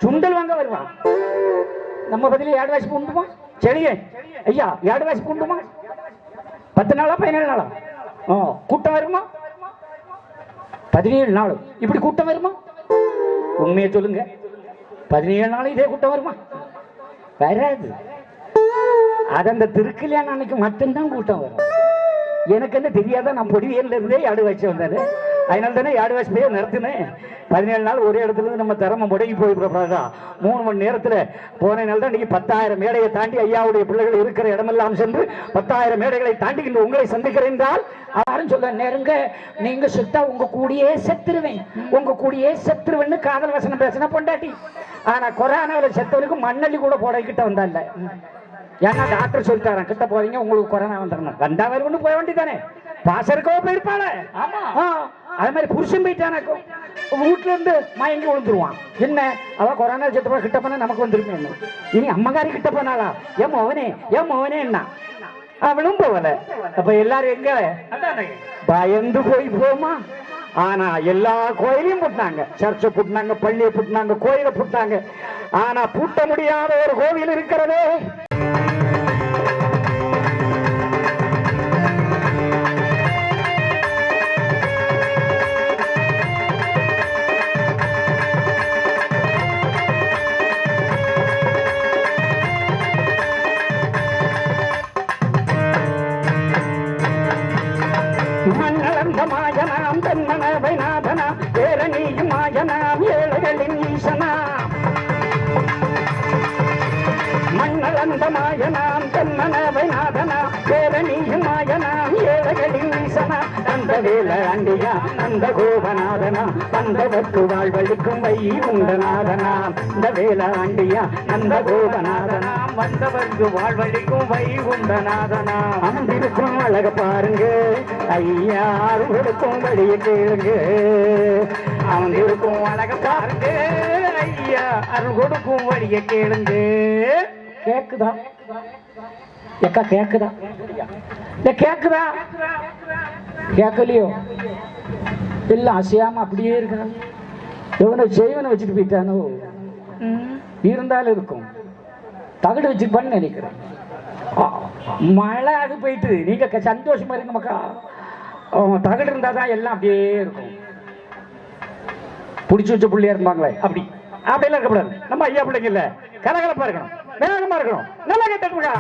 சுண்டல் வாங்க வருவான். நம்ம பதில யாடு வாசிப்பு உண்டுமா? சரியே ஐயா, யாடு வாசிப்பு உண்டுமா? 10 நாளா 17 நாளா கூட்டம் வருமா? 17 நாள் இப்படி கூட்டம் வருமா? உண்மையை சொல்லுங்க. 17 நாள் இதே கூட்டம் வருமா? வராது. அது அந்த திருக்கல்யாணம் அன்னைக்கு மட்டும்தான் கூட்டம் வரும். எனக்கு என்ன தெரியாத, நான் பொடிவியல்ல இருந்தே யாடு வாசி வந்தாரு. அதனால தானே யாடு வாசி போய் நிறுத்தினேன். 17 நாள் ஒரே இடத்துல இருந்து நம்ம திறமை முடங்கி போயிருக்கிறதா 3 மணி நேரத்துல போனதுனால தான் இன்னைக்கு 10,000 மேடையை தாண்டி ஐயாவுடைய பிள்ளைகள் இருக்கிற இடமெல்லாம் சென்று 10,000 மேடைகளை தாண்டி இன்று உங்களை சந்திக்கிறேன் என்றால் யாரும் சொல்ல நேருங்க, நீங்க சுத்தா உங்க கூடியே செத்துருவேன், உங்க கூடியே செத்துருவேன்னு காதல் வசனம் பேசின பொண்டாட்டி. ஆனா கொரோனாவில் செத்தவனுக்கு மண்ணள்ளி கூட போட கிட்ட வந்தா இல்ல. ஏன்னா டாக்டர் சொல்லிட்டாரான், கிட்ட போறீங்க உங்களுக்கு கொரோனா வந்துடணும். வந்தா வரும்னு போக வேண்டியதானே, பாசருக்கோ போயிருப்பாள. ஆமா, அது மாதிரி புருஷன் போயிட்டானோ வீட்டுல இருந்து மயங்கி விழுந்துருவான். என்ன அவ கொரோனா செத்து போய் கிட்ட போனா நமக்கு வந்துருமே. இனி அம்மகாரி கிட்ட போனாளா, ஏன் மோவனே என்ன அவளும் போகல. அப்ப எல்லாரும் எங்க பயந்து போய் போமா. ஆனா எல்லா கோயிலையும் புட்டாங்க, சர்ச்சை புட்டினாங்க, பள்ளியை புட்டினாங்க, கோயிலை புட்டாங்க. ஆனா பூட்ட முடியாத ஒரு கோவில் இருக்கிறதே. மண்ணளந்த மாயனாம் தன்மன வைநாதனாம் ஏரணியும் மாயனாம் ஏழைகளின் ஈசனாம். மண்ணளந்த மாயனாம் தன்மன வைநாதனாம் ஏரணியும் மாயனாம் ஏழைகளின் ஈசனாம். அந்த வேல ஆண்டியா அந்த கோபநாதனாம் வந்தவர்க்கு வாழ்வழிக்கும் வை உண்டநாதனாம். இந்த வேல ஆண்டியா அந்த கோபநாதனாம் வந்தவர்க்கு வாழ்வழிக்கும் வை உண்டநாதனாம். அமர்ந்திருக்கும் அழக பாருங்க ஐயா, அருள்கொடுக்கும் வழியை கேளுங்க. அமர்ந்திருக்கும் அழக பாருங்க ஐயா, அருள் கொடுக்கும் வழியை கேளுங்க. கேக்குதா எக்கா? கேக்குதா? கேக்குதா? கேட்கலையோ? இல்ல அசையாம அப்படியே இருக்கான். எவனை செய்வனை வச்சுட்டு போயிட்டானோ இருந்தாலும் இருக்கும். தகடு வச்சுப்பான்னு நினைக்கிறேன். மழை அது போயிட்டு நீங்க சந்தோஷமா இருங்க மக்கா. தகடு இருந்தாதான் எல்லாம் அப்படியே இருக்கும். பிடிச்சி வச்ச பிள்ளையா இருப்பாங்களே அப்படி அப்படியெல்லாம் இருக்கக்கூடாது. நம்ம ஐயா பிள்ளைங்க இல்ல, கலகலப்பா இருக்கணும், வேகமா இருக்கணும், நல்லா கேட்டுக்கா.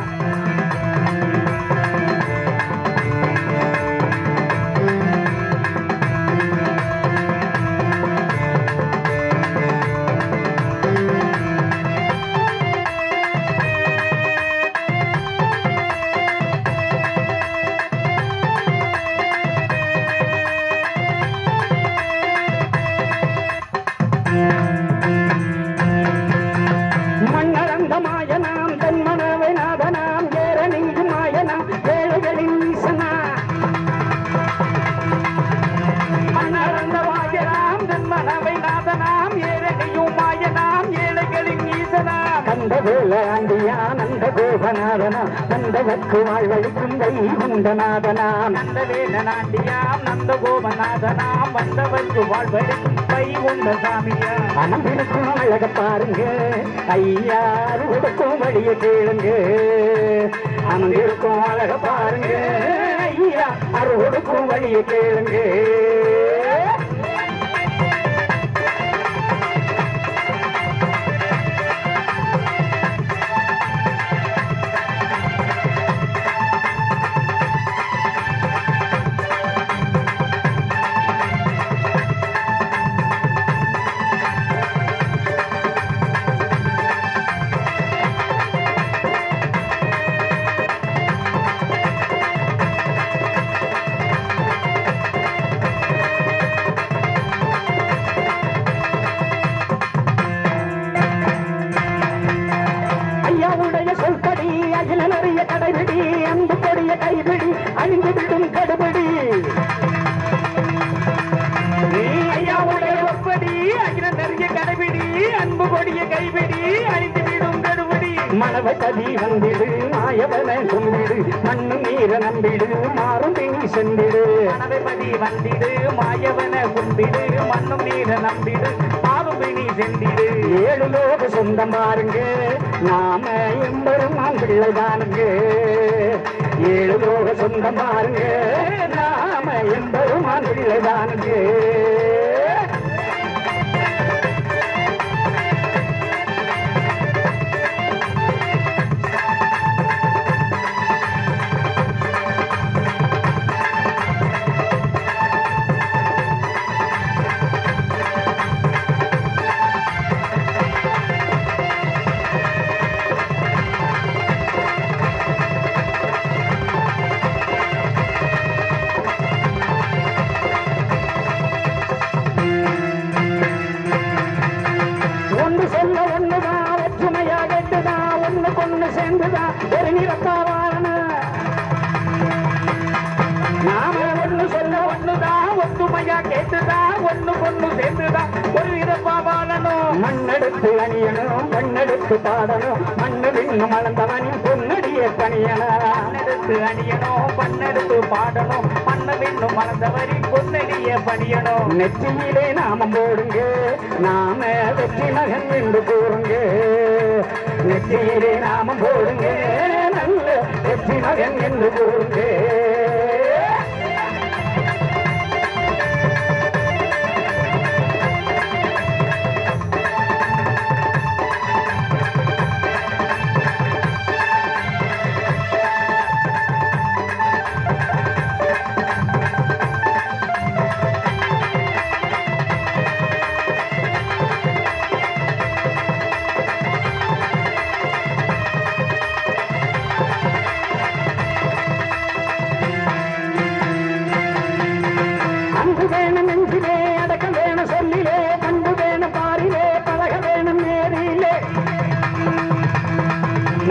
ஐயா நந்த கோபநாதனா நந்தவர்க்கு வாழ்வழிக்கும் வைகுண்டநாதனா நந்தவேலனாண்டியாம் நந்த கோபநாதனாம் வந்தவர்க்கு வாழ்வழிக்கும் வைகுண்ட சாமியா அனம்பிருக்கும் அழக பாருங்க ஐயா அறுவடுக்கும் வழிய கேளுங்க அனம்பிருக்கும் அழக பாருங்க ஐயா அறுவடுக்கும் வழிய கேளுங்க ஐயாவுடைய சொல்படி அகில நிறைய கடைபிடி அன்பு கொடிய கைபிடி அழிந்து விடும் கடுபடி நீ ஐயாவுடைய ஒப்படி அகில நிறைய கடைபிடி அன்பு கொடிய கைபிடி அழிந்து விடும் கடுபடி மனவை கதி வந்திடு மாயவனை கும்பிடு மண்ணு நீர நம்பிடு மாறும் பிணி சென்றிடு மனவைபதி வந்திடு மாயவன கும்பிடு மண்ணும் நீர நம்பிடு மாறுபிணி சென்றிடு ஏழு லோக சொந்தம் பாருங்க நாம எம்பெருமான் பிள்ளை தானுங்க ஏழு லோக சொந்தம் பாருங்க நாம எம்பெருமான் பிள்ளை தானுங்க ஒன்று சொல்ல ஒண்ணுதான் ஒற்றுமையா கேட்டுதான் ஒண்ணு கொண்டு சேர்ந்துதான் ஒரு நிறத்தாவான நாம ஒண்ணு சொல்ல ஒண்ணுதான் ஒத்துமையா கேட்டுதான் ஒண்ணு பொண்ணு சேர்ந்துதான் ஒரு விதப்பாவாளனும் மண்ணெடுத்து அணியணும் மண்ணெடுத்து பாடணும் மண்ணு விண்ணு மலர்ந்தவனின் பொன்னடிய பணியணும் பண்ணெடுத்து அணியணும் பண்ணெடுத்து பாடணும் மண்ணு விண்ணும் மலர்ந்தவரின் பொன்னடிய பணியணும் நெற்றியிலே நாமம் போடுங்க நாம வெற்றி மகன் என்று கூறுங்க நெற்றியிலே நாமம் போடுங்க நல்ல வெற்றி மகன் என்று கூறுங்க அன்பு வேணும் நெஞ்சிலே அடக்கம் வேணும் சொல்லிலே பண்பு வேணும் பாரிலே பழக வேணும் நேரிலே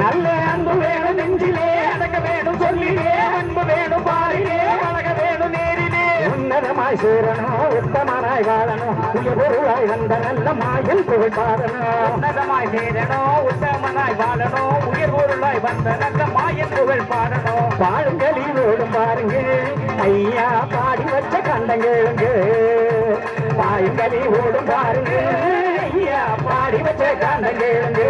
நல்ல அன்பு வேணும் நெஞ்சிலே அடக்க வேணும் சொல்லிலே அன்பு வேணும் பாரிலே பழக வேணும் நேரிலே உன்னதமாய் சேரணும் உத்தமனாய் வாழணும் உயர்பொருளாய் வந்த நல்ல மாயன் புகழ் பாடணும் உன்னதமாய் சேரணும் உத்தமனாய் வாழணும் உயர் பொருளாய் வந்த நல்ல மாயன் புகழ் பாடணும் பாடுங்களில் ஓடும் பாருங்க ஐயா பாடி வச்ச கண்டங்களுங்க பாடுங்களில் ஓடும் பாருங்க ஐயா பாடி வச்ச கண்டங்களுங்க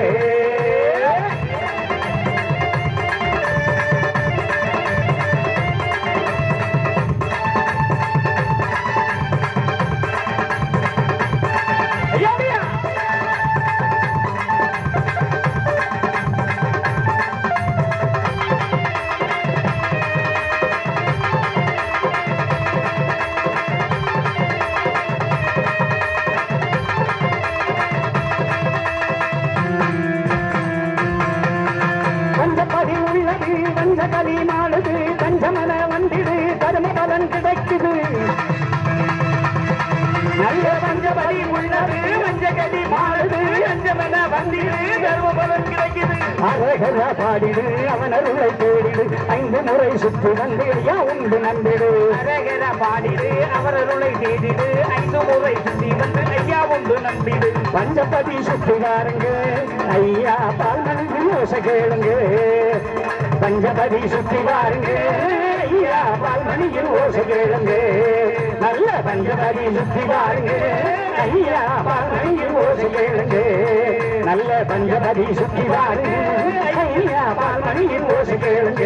கலி மாடுது கஞ்சமன வந்திடு கரும பலன் கிடைக்குது நல்ல பஞ்சபலி உள்ளது வஞ்சகதி மாடுது அஞ்சமன வந்திடு தர்மபலம் கிடைக்குது அரகர பாடிடு அவன் அருளை தேடிடு 5 முறை சுற்றி வந்திடியா உண்டு நம்பிடு அரகர பாடிடு அவர் அருளை தேடிடு 5 முறை சுற்றி வந்து ஐயா உண்டு நம்பிடு பஞ்சபதி சுற்றி வாருங்க ஐயா பால்மணி யோசை கேளுங்க பஞ்சபதி சுற்றி வாருங்க ஐயா பால்மணியில் ஓசை கேளுங்க நல்ல பஞ்சபதி சுற்றி வாருங்க ஐயா பால்மணியில் ஓசை கேளுங்க நல்ல பஞ்சபதி சுற்றி வாருங்க ஐயா பால்மணியில் ஓசை கேளுங்க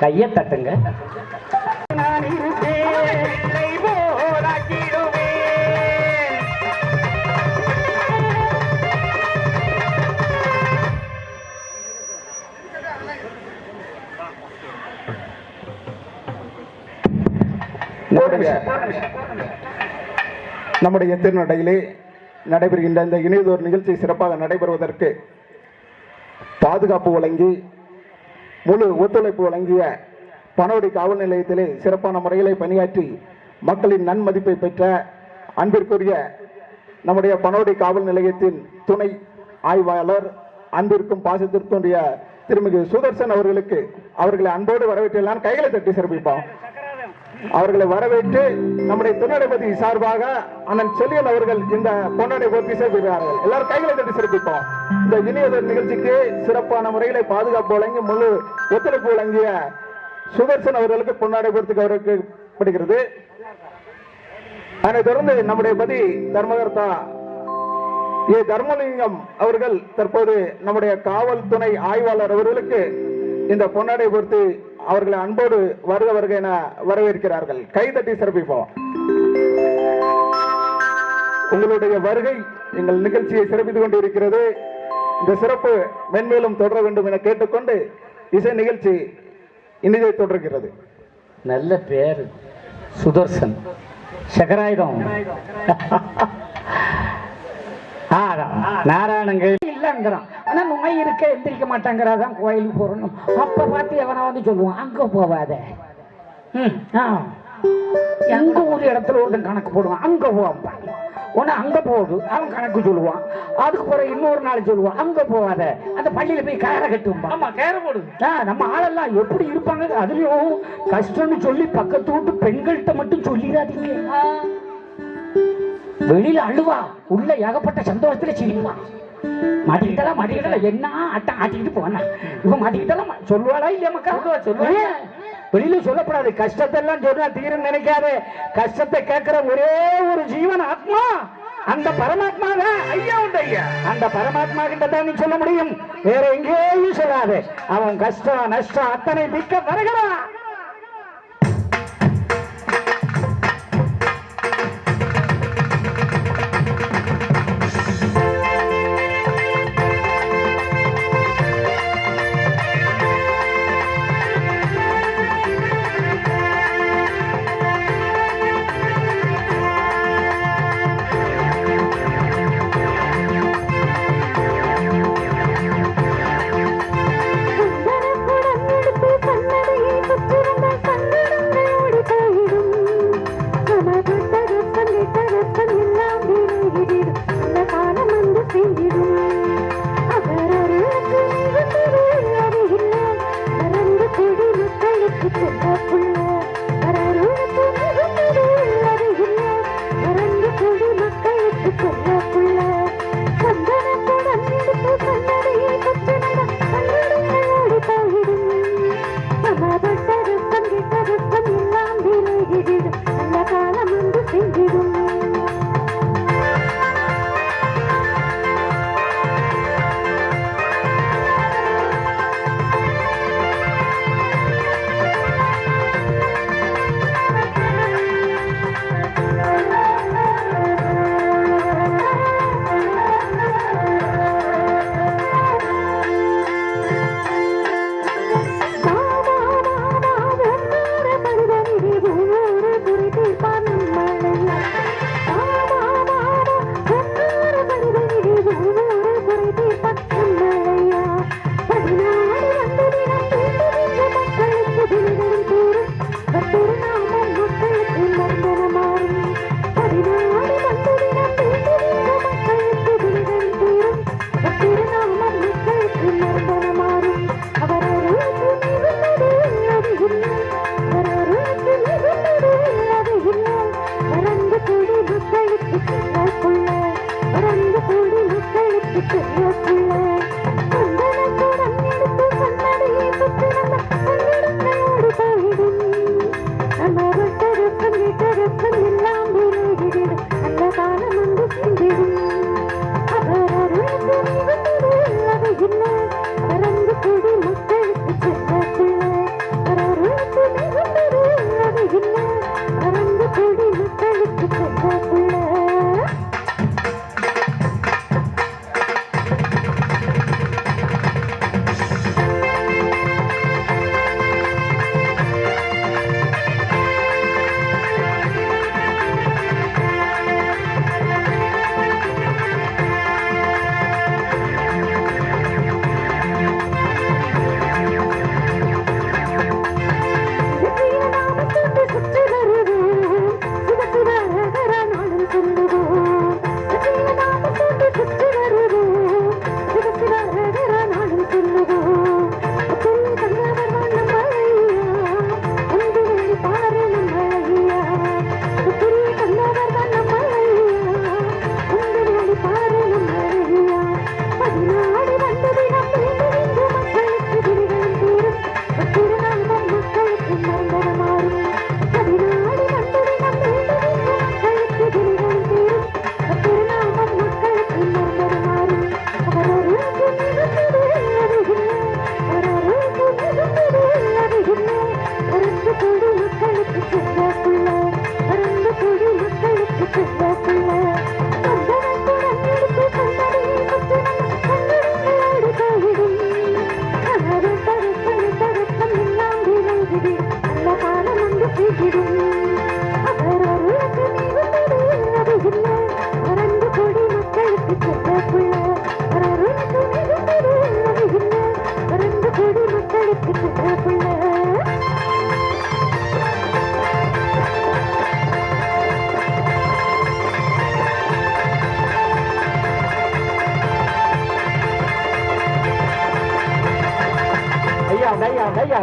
கையை தட்டுங்க நான் இருப்பேன் பிள்ளை போலாக்கிடுவேன் நம்முடைய திருநடையிலே நடைபெறுகின்ற இந்த இணையதோர் நிகழ்ச்சி சிறப்பாக நடைபெறுவதற்கு பாதுகாப்பு வழங்கி முழு ஒத்துழைப்பு வழங்கிய பனவடி காவல் நிலையத்திலே சிறப்பான முறையிலே பணியாற்றி மக்களின் நன்மதிப்பை பெற்ற அன்பிற்குரிய நம்முடைய பனவடி காவல் நிலையத்தின் துணை ஆய்வாளர் அன்பிற்கும் பாசத்திற்குரிய திருமிகு சுதர்சன் அவர்களுக்கு அவர்களை அன்போடு வரவேற்றெல்லாம் கைகளை தட்டி சிறப்பிப்போம். அவர்களை வரவேற்று நம்முடைய துணை சார்பாக அண்ணன் செல்லியன் அவர்கள் இந்த பொன்னாடை போர்த்தி சேர்க்கிறார்கள். எல்லாரும் கைகளை தட்டி சிறப்பிப்போம். இந்த இணையதொரு நிகழ்ச்சிக்கு சிறப்பான முறையில பாதுகாப்பு வழங்கி முழு ஒத்துழைப்பு வழங்கிய சுதர்சன் அவர்களுக்கு பொன்னாடை போர்த்தி கௌரவிக்கப்படுகிறது. அதனைத் தொடர்ந்து நம்முடைய பதி தர்மகர்த்தா ஏ தர்மலிங்கம் அவர்கள் தற்போது நம்முடைய காவல் துணை ஆய்வாளர் அவர்களுக்கு இந்த பொன்னாடை பொறுத்து அவர்களை அன்போடு வருக வருக என வரவேற்கிறார்கள். கைதட்டி சிறப்பிப்போம். உங்களுடைய வருகை எங்கள் நிகழ்ச்சியை சிறப்பித்துக் கொண்டிருக்கிறது. இந்த சிறப்பு மென்மேலும் தொடர வேண்டும் என கேட்டுக்கொண்டு இசை நிகழ்ச்சி இனிதை தொடர்கிறது. நல்ல பேர் சுதர்சன் சகராயுதம் நாராயணங்கள் இல்லங்கிறான். ஆனா நோய் இருக்க எந்திரிக்க மாட்டாங்கிறாதான் கோயிலுக்கு போறணும். அப்ப பார்த்து எவனா வந்து சொல்லுவான் அங்க போவாத, எங்க ஒரு இடத்துல ஒருத்தன் கணக்கு போடுவான் அங்க போவான். உன்ன அங்க போகுது அவன் கணக்கு சொல்லுவான். அதுக்கு பிறகு இன்னொரு நாள் சொல்லுவான் அங்க போவாத, அந்த பள்ளியில போய் கயரை கட்டுவான். ஆமா கயரை போடுது. நம்ம ஆளெல்லாம் எப்படி இருப்பாங்க. அதுலயும் கஷ்டம்னு சொல்லி பக்கத்து விட்டு பெண்கள்கிட்ட மட்டும் சொல்லிடாதீங்க. வெளியில அழுவா, உள்ள ஏகப்பட்ட சந்தோஷத்துல சிரிப்பான். மாட்டிக்கிட்டா என்ன அட்டம் ஆட்டிக்கிட்டு போனா இவன் மாட்டிக்கிட்டா சொல்லுவாளா இல்லையா மக்கா? சொல்லுவாங்க. வெளியில சொல்லப்படாது. கஷ்டத்தை எல்லாம் சொன்னா தீரும் நினைக்காது. கஷ்டத்தை கேட்கிற ஒரே ஒரு ஜீவன் ஆத்மா அந்த பரமாத்மா தான். ஐயா உண்டு ஐயா. அந்த பரமாத்மா கிட்ட தான் நீ சொல்ல முடியும், வேற எங்கேயும் சொல்லாது. அவன் கஷ்டம் நஷ்டம் அத்தனை மிக்க வருகிறான். சுந்தர குடம் எடுத்து கண்ணடையை சுற்றி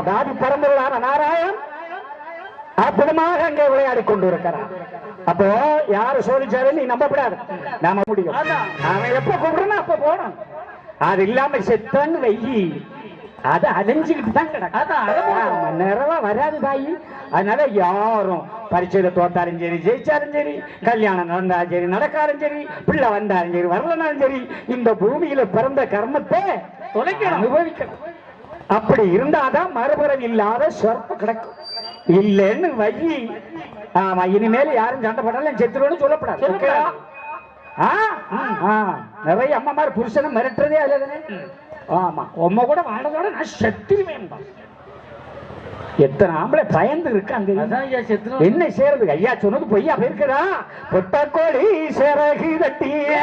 தாதி பரம்பொருளான நாராயணன் அற்புதமாக அங்கே விளையாடி கொண்டு இருக்கிறான். அப்போ யாரு சோதிச்சாரு நீ நம்பப்படாது, நாம முடியும். அவன் எப்ப கூப்பிடுறா அப்ப போனோம். அது இல்லாம செத்தன்னு வெயி அது அலைஞ்சுக்கிட்டு தான் கிடக்கும், நிறைவா வராது தாயி. அதனால யாரும் பரீட்சையில தோத்தாலும் சரி, ஜெயிச்சாலும் சரி, கல்யாணம் நடந்தாலும் சரி, நடக்காலும் சரி, பிள்ளை வந்தாலும் சரி, வரலனாலும் சரி, இந்த பூமியில பிறந்த கர்மத்தை அனுபவிக்கணும். அப்படி இருந்தாதான் மறுபுறம் இல்லாத சொற்ப கிடைக்கும். இல்லைன்னு வையி ஆமா, இனிமேல் யாரும் சண்டை போட்டாலும் செத்துருவோன்னு சொல்லப்படாது. நிறைய அம்மா மாதிரி புருஷனை மிரட்டுறதே அதுதானே. ஆமா, உம்ம கூட வாழதோட நான் செத்துருவேன். எத்தனை ஆம்பளை பயந்து இருக்காங்க. என்ன செய்யறது? ஐயா சொன்னது பொய்யா போயிருக்கிறா. பொட்டக்கோழி சிறகு தட்டிய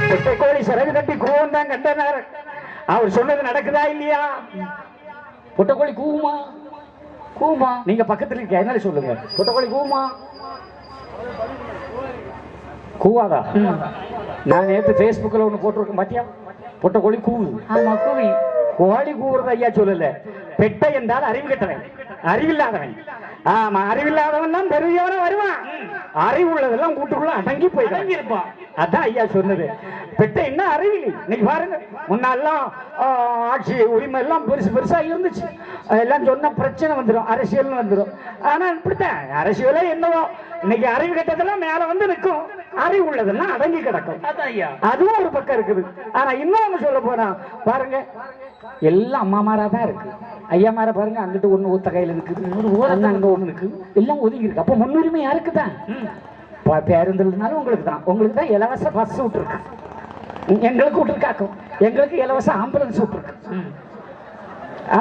பொட்டக்கோழி சிறகு தட்டி கூவம் தான் கண்டனார். அவர் சொன்னது நடக்குதா இல்லையா? பொட்டக்கோழி கூவுமா? கூவுமா? நீங்க பக்கத்துல இருக்க என்ன சொல்லுங்க. பொட்டக்கோழி கூவுமா? கூவாதா? நான் நேற்று பேஸ்புக்ல ஒண்ணு போட்டிருக்கேன் பாத்தியா? பொட்டக்கோழி கூவு. ஆமா, கூவி. கோழி கூவுறது ஐயா சொல்லல. பெட்டை என்றால் அறிவு கெட்டவன், அறிவில்லாதவன். ஆமா, அறிவில்லாதவன் தான் பெரியவன வருவான். அறிவு உள்ளதெல்லாம் கூட்டுக்குள்ள அடங்கி போய் இருப்பான். அதான் ஐயா சொன்னது. பெட்டை என்ன அறிவிலி. இன்னைக்கு பாருங்க, முன்னெல்லாம் ஆட்சி உரிமை எல்லாம் பெருசு பெருசா இருந்துச்சு. எல்லாம் சொன்ன பிரச்சனை வந்துடும், அரசியல் வந்துடும். ஆனா இப்படித்தான் அரசியலே என்னவோ. இன்னைக்கு அறிவு கட்டதெல்லாம் மேல வந்து நிற்கும், அறிவு உள்ளதெல்லாம் அடங்கி கிடக்கும். அதுவும் ஒரு பக்கம் இருக்குது. ஆனா இன்னொன்னு சொல்ல போனா பாருங்க, எல்லாம் அம்மாமாரா தான் இருக்கு. ஐயாமார பாருங்க, அங்கிட்டு ஒண்ணு ஊத்த கையில இருக்குது, அங்க ஒண்ணு இருக்கு, எல்லாம் ஒதுங்கி இருக்கு. அப்ப முன்னுரிமை யாருக்கு தான்? பேருந்துனாலும் உங்களுக்கு தான். உங்களுக்கு தான் இலவச பஸ் விட்டுருக்கு, எங்களுக்கு விட்டுருக்காக்கும். எங்களுக்கு இலவச ஆம்புலன்ஸ் விட்டுருக்கு.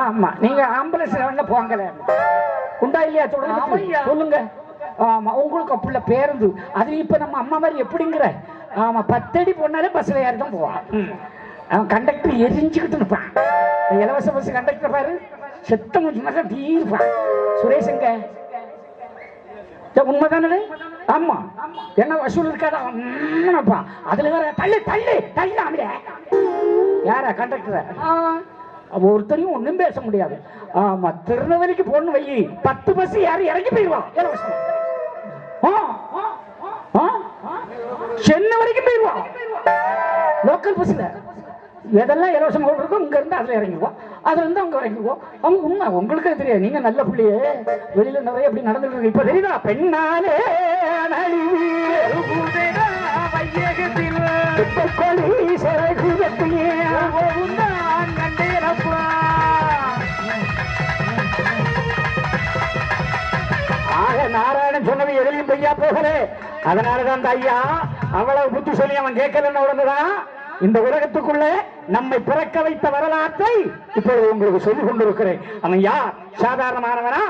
ஆமா, நீங்க ஆம்புலன்ஸ் போங்கல உண்டா இல்லையா? சொல்லுங்க. ஆமா, உங்களுக்கு அப்படில பேருந்து. அது இப்ப நம்ம அம்மா மாதிரி எப்படிங்கிற? ஆமா, 10 அடி போனாலே பஸ்ல யாரு தான் போவான். அவன் கண்டக்டர் எரிஞ்சுக்கிட்டு இருப்பான். இலவச பஸ் கண்டக்டர் பாரு, செத்தம் தீர்ப்பான். சுரேஷங்க உண்மைதானே? ஆமா, என்ன வசூல் இருக்காதா? அதுல வேற தள்ளு தள்ளு தள்ளாமல யாரா கண்டக்டர்? ஒருத்தரையும் ஒண்ணும் பேச முடியாது. ஆமா, திருநெல்வேலிக்கு போன்னு வை, 10 பஸ் யாரும் இறங்கி போயிடுவான் இலவசம். சென்னை வரைக்கும் போயிடுவான் லோக்கல் பஸ்ல. எதெல்லாம் இலவசம் இருக்கோ இங்க இருந்து அதுல இறங்கிடுவோம், அதுல இருந்து அங்க இறங்கிடுவோம். அவங்க உண்மை உங்களுக்கே தெரியாது, நீங்க நல்ல பிள்ளையே. வெளியில நிறைய அப்படி நடந்துட்டு இருக்கு. இப்ப தெரியுதா? பெண்ணாலே நாராயணன் சொன்னது எதிலையும் பொய்யா போகல. அதனாலதான் அந்த ஐயா அவ்வளவு புத்தி சொல்லி அவன் கேட்கலன்னு உடனேதான் இந்த உலகத்துக்குள்ள நம்மை பிறக்க வைத்த வரலாற்றை இப்பொழுது உங்களுக்கு சொல்லிக் கொண்டிருக்கிறேன். அவன் யார்? சாதாரணமானவனா?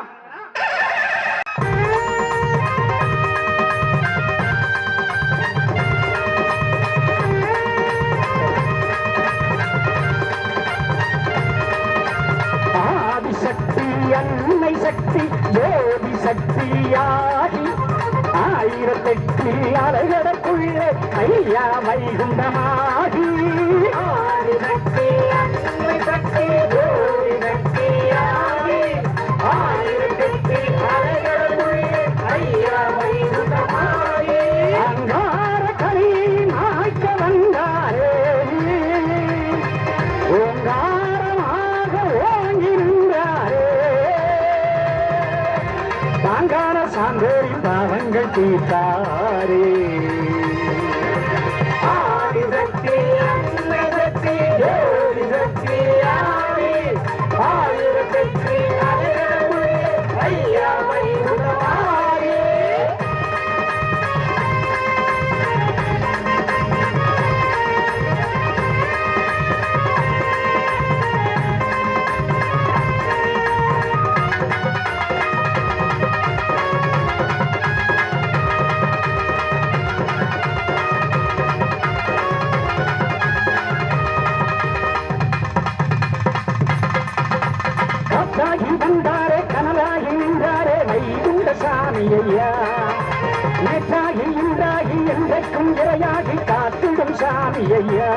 ஆதிசக்தி, அன்னை சக்தி, ஜோதி சக்தியாகி 1008 அலைகளுக்குள்ளே ஐயா வைகுண்டமாகி. ஆதிசக்தி, அன்னை சக்தி, ஜோதி சக்தியாகி 1008 அலைகளுக்குள்ளே ஐயா வைகுண்டமாகி. அங்கார கலியை மாய்க்க வந்தாரே, ஓங்காரமாக ஓங்கி நின்றாரே, தாங்கான சாந்தோரி பாவங்கள் தீர்த்தாரே. ஆதிசக்தி, அன்னை சக்தி, ஜோதி சக்தியாகி 1008 அலைகளுக்குள்ளே ஐயா வைகுண்டமாகி. வந்தாரே, கனலாகி நின்றாரே வைகுண்ட சாமி ஐயா. நேற்றாகி இன்றாகி என்றைக்கும் இறையாகி காத்திடும் சாமி ஐயா.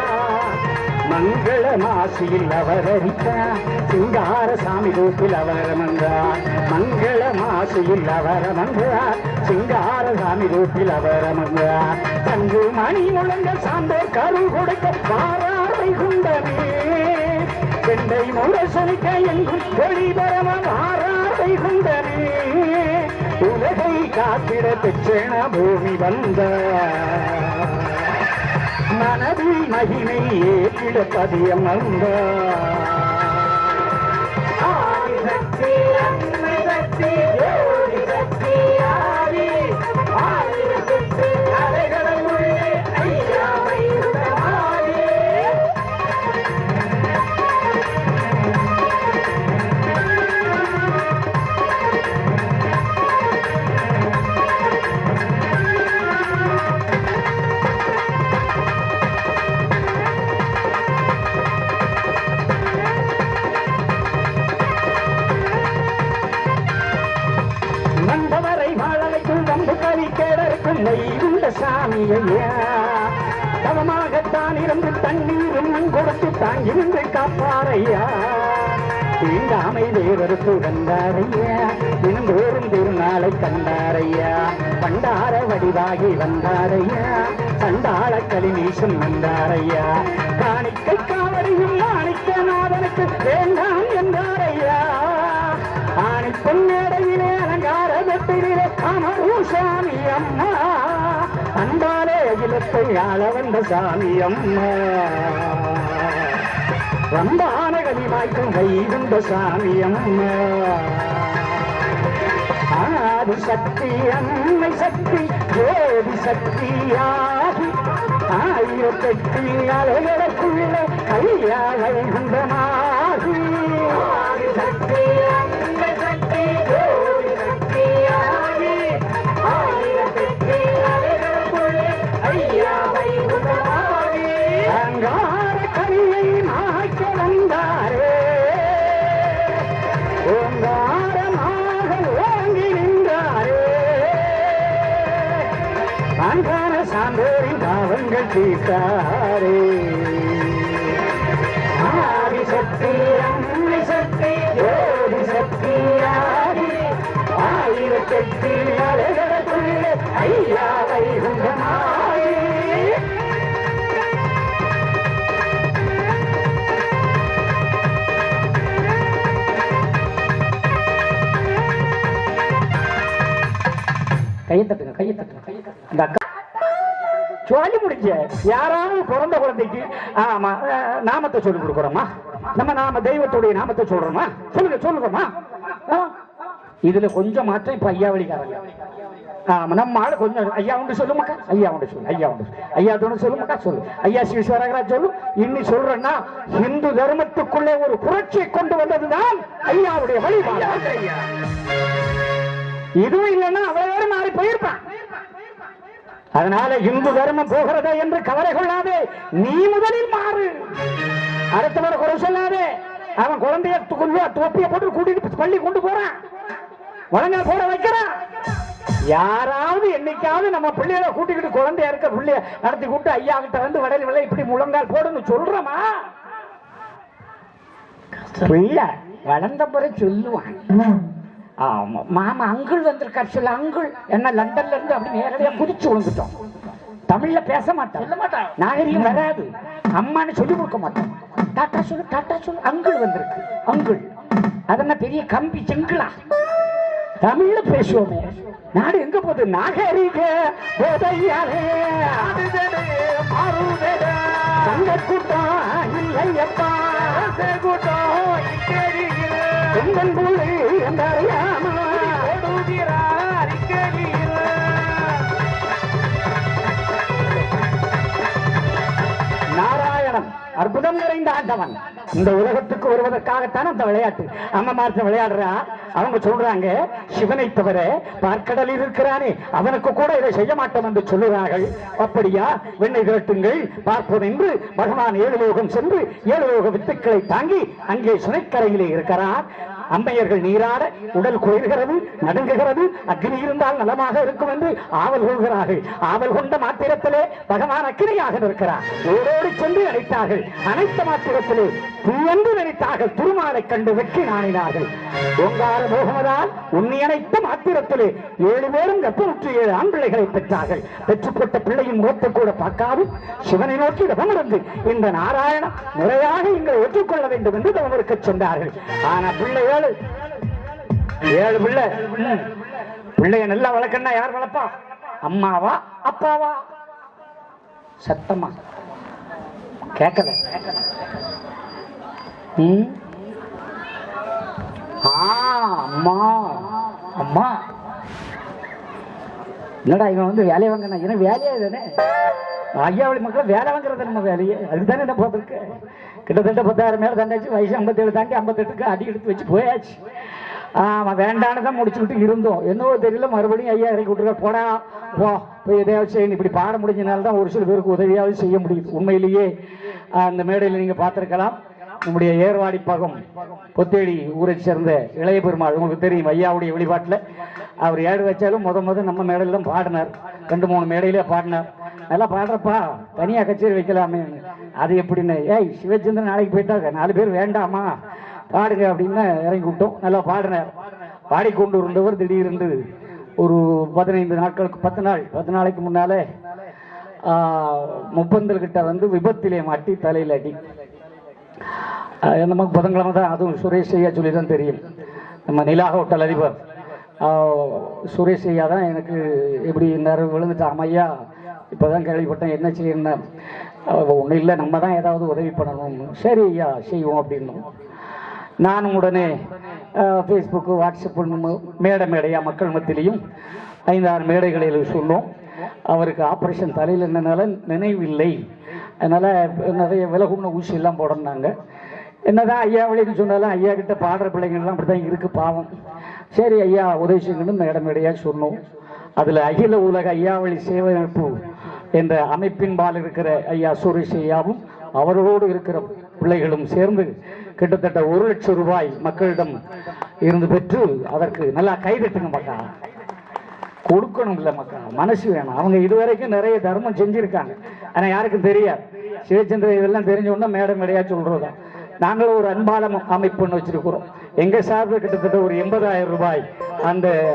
மங்கள மாசியில் அவதரித்தார், சிங்கார சாமி ரூபில் அவரமந்தார். மங்கள மாசியில் அவரமந்தார், சிங்கார சாமி ரூபில் அவரமந்தார். தங்கு மணி முழங்க சாந்தோர் கருள் கொடுக்க வாரார் வைகுண்டமே. பெண்டை முரசனிக்க எங்கும் ஒளிபரம வாரார் வைகுண்டமே. உலகை காத்திட பெற்றேன பூமி வந்த மனதில் மகிமை ஏற்றிட பதியம் வந்த. ஆதிசக்தி, அன்னை சக்தி, ஜோதி சக்தியாகி 1008 அலைகளுக்குள்ளே ஐயா வைகுண்டமாகி. வந்தவரை வாழலைக்கும் வம்பு கறி கேடருக்கும் வைகுண்ட சாமி ஐயா. தவமாகத்தான் இருந்து தண்ணீரும் மண் கொடுத்து தாங்கிருந்து காப்பாரையா. தீண்டாமை வேறொருக்கு வந்தாரையா, தினந்தோறும் திருநாளை கண்டாரையா. பண்டார வடிவாகி வந்தாரையா, சண்டாள களிநீசம் வந்தாரையா. காணிக்கை காவடியும் மாணிக்க நாதனுக்கு வேண்டாம் என்றாரையா. ஆணி பொன்னடையிலே அலங்கார வெட்டிலே அமரும் சாமி அம்மா. அன்பாலே அகிலத்தை ஆள வந்த சாமி அம்மா. வந்தான கனிமாய்க்கும் வைகுண்ட சாமி அம்மா. ஆதிசக்தி, அன்னை சக்தி, ஜோதி சக்தியாகி 1008 அலைகளுக்குள்ளே ஐயா வைகுண்டமாகி. ஆதிசக்தி, அன்னை சக்தி, ஜோதி சக்தியாகி 1008 அலைகளுக்குள்ளே ஐயா வைகுண்டமாகி. அங்கார கலியை மாய்க்க வந்தாரே, ஓங்காரமாக ஓங்கி நின்றாரே, அங்கார சாந்தோரின் பாவங்கள் தீர்த்தாரே. ஆதிசக்தி, அன்னை சக்தி, ஜோதி சக்தியாகி 1008 அலைகளுக்குள்ளே ஐயா வைகுண்டமாகி. கையை தட்டுங்க அந்த அக்கா சொல்லி முடிஞ்ச யாராவது பிறந்த குழந்தைக்கு ஆமா நாமத்தை சொல்லி கொடுக்குறோமா? நம்ம தெய்வத்துடைய நாமத்தை சொல்றோமா? சொல்லுங்கம்மா. இதுல கொஞ்சம் மாற்றம் இப்ப ஐயா வழிகாரங்க. நம்ம ஆளு கொஞ்சம் ஐயா உண்டு சொல்லுமாக்கா, ஐயா தோணு சொல்லுமாக்கா, சொல்லு ஐயா சிவராஜராஜ் சொல்லு. இன்னும் சொல்றேன்னா இந்து தர்மத்துக்குள்ளே ஒரு புரட்சியை கொண்டு வந்ததுதான் ஐயாவுடைய வழிபாடு. இதுவும் இல்லைன்னா அவ்வளவு மாறி போயிருப்பான். அதனால இந்து தர்மம் போகிறதா என்று கவலை கொள்ளாதே, நீ முதலில் மாறு. அடுத்தவரை குறை சொல்லாதே. அவன் குழந்தைய தொப்பிய போட்டு கூட்டிட்டு பள்ளி கொண்டு போறான், வழங்க போட வைக்கிறான். யாராவது என்னைக்காவது நம்ம பிள்ளைகளை கூட்டிக்கிட்டு குழந்தைய இருக்க பிள்ளைய நடத்தி கூட்டு ஐயா கிட்ட வந்து வடலி விலை இப்படி முழங்கால் போடுன்னு சொல்றமா? பிள்ளை வளர்ந்த பிறகு சொல்லுவான். ஆமா மாமா அங்குள் வந்திருக்காரு சொல்ல. அங்குள் என்ன லண்டன்ல இருந்து அப்படி நேரடியா குதிச்சு விழுந்துட்டோம். தமிழ்ல பேச மாட்டான், நாகரிகம் வராது. அம்மான்னு சொல்லி கொடுக்க மாட்டோம். டாட்டா சொல்லு அங்குள் வந்திருக்கு. அங்குள் அதென்ன பெரிய கம்பி செங்குலா? தமிழ்ல பேசுவோமே. நாடு எங்க போகுது? நாகரிக போதையாலே சங்க கூட்டம் இல்லையப்பா, கூட்டம் நாராயணன் அற்புதம் நிறைந்த ஆண்டவன். இந்த உலகத்துக்கு வருவதற்காகத்தான் அந்த விளையாட்டு. அம்மா விளையாடுறா. அவங்க சொல்றாங்க சிவனை தவிர பார்க்கடலில் இருக்கிறானே அவனுக்கு கூட இதை செய்ய மாட்டோம் என்று சொல்லுறார்கள். அப்படியா? வெண்ணை திரட்டுங்கள் பார்ப்போம் என்று பகவான் 7 லோகம் சென்று 7 லோக வித்துக்களை தாங்கி அங்கே சுனைக்கரையிலே இருக்கிறார். அம்மையர்கள் நீராட உடல் குளிர்கிறது, நடுங்குகிறது. அக்னி இருந்தால் நலமாக இருக்கும் என்று ஆவல் கொள்கிறார்கள். ஆவல் கொண்ட மாத்திரத்திலே பகவான் அக்கினியாக இருக்கிறார். ஓடோடி சென்று அழைத்தார்கள். அனைத்த மாத்திரத்திலே தூவென்று நினைத்தார்கள். திருமாலை கண்டு வெற்றி நாணினார்கள். ஓங்கார மோகமதால் உன்னி அனைத்த மாத்திரத்திலே 7 பேரும் கற்புற்று 7 ஆண் பிள்ளைகளை பெற்றார்கள். பெற்றுப்பட்ட பிள்ளையின் முகத்தை கூட பார்க்காது சிவனை நோக்கி தவமிருந்து இந்த நாராயணன் முறையாக எங்களை ஒற்றுக்கொள்ள வேண்டும் என்று தவமிருக்க சென்றார்கள். ஆனா பிள்ளைகள் 7 பிள்ளைய நல்லா வளர்க்கணும்னா யார் வளர்ப்பா? அம்மாவா அப்பாவா? சத்தமா கேட்கல. அம்மா அம்மா என்னடா இவன் வந்து வேலையை வாங்கினா? ஏன்னா வேலையா தானே ஐயாவளி மக்களை வேலை வாங்குறது நம்ம வேலையே. அதுதானே என்ன போட்டிருக்கு. கிட்டத்தட்ட 10,000 மேல தாண்டாச்சு. வயசு 57 தாண்டி 58க்கு அடி எடுத்து வச்சு போயாச்சு. வேண்டானதான் முடிச்சுக்கிட்டு இருந்தோம். என்னவோ தெரியல மறுபடியும் ஐயா இறக்கி விட்டுருக்க. போடா போய் எதையாவது செய்யணும். இப்படி பாட முடிஞ்சனால்தான் ஒரு சில பேருக்கு உதவியாவது செய்ய முடியுது. உண்மையிலேயே அந்த மேடையில் நீங்க பார்த்திருக்கலாம். நம்முடைய ஏர்வாடி பகம் பொத்தேடி ஊரை சேர்ந்த இளைய பெருமாள், உங்களுக்கு தெரியும் ஐயாவுடைய வழிபாட்டில் அவர் ஏடு வச்சாலும் முத நம்ம மேடையில தான் பாடினார். 2-3 மேடையிலே பாடினார். நல்லா பாடுறப்பா, தனியா கச்சேரி வைக்கலாமே. அது எப்படின்னு சிவச்சந்திரன் நாளைக்கு போயிட்டாங்க 4 பேர் வேண்டாமா பாடுங்க அப்படின்னு இறங்கி விட்டோம். நல்லா பாடினார். பாடிக்கொண்டு இருந்தவர் திடீரென்று ஒரு 15 நாட்களுக்கு 10 நாளைக்கு முன்னாலே முப்பந்தல் வந்து விபத்திலே மாட்டி தலையில் அடி. நமக்கு புதன்கிழமை தான், அதுவும் சுரேஷ் ஐயா சொல்லி தான் தெரியும். நம்ம நிலா ஹோட்டல் அதிபர் சுரேஷ் ஐயா தான் எனக்கு இப்படி நேரம் விழுந்துட்டான் ஐயா, இப்போதான் கேள்விப்பட்டேன், என்ன செய்யணும்? ஒன்றும் இல்லை, நம்ம தான் ஏதாவது உதவி பண்ணணும். சரி ஐயா செய்வோம் அப்படின்னும். நானும் உடனே ஃபேஸ்புக்கு வாட்ஸ்அப் மேடையாக மக்கள் மத்தியிலையும் 5-6 மேடைகளில் சொன்னோம். அவருக்கு ஆப்ரேஷன் தலையில் என்னனால நினைவில்லை, அதனால் நிறைய விலகுண்ண ஊசி எல்லாம் போடணுன்னாங்க. என்னதான் ஐயா வழின்னு சொன்னாலும் ஐயா கிட்ட பாடுற பிள்ளைங்கள்லாம் அப்படி தான் இருக்குது பாவம். சரி ஐயா உதவி செய்யணும்னு மேடையாக சொன்னோம். அதில் அகில உலக ஐயாவளி சேவை அமைப்பு என்ற அமைப்பின்பால் இருக்கிற ஐயா சுரேஷ் ஐயாவும் அவரோடு இருக்கிற பிள்ளைகளும் சேர்ந்து கிட்டத்தட்ட 1 லட்சம் ரூபாய் மக்களிடம் இருந்து பெற்று அதற்கு நல்லா கைதட்டுங்க மக்கா. கொடுக்கணும் இல்லை மக்கா, மனசு வேணும். அவங்க இதுவரைக்கும் நிறைய தர்மம் செஞ்சிருக்காங்க, ஆனால் யாருக்கும் தெரியாது. சிவச்சந்திரன் இதெல்லாம் தெரிஞ்சோன்னா மேடையா சொல்றதுதான். நாங்களும் ஒரு அன்பாலம் அமைப்புன்னு வச்சிருக்கிறோம். எங்க சார்பில் கிட்டத்தட்ட ஒரு 80,000 ரூபாய்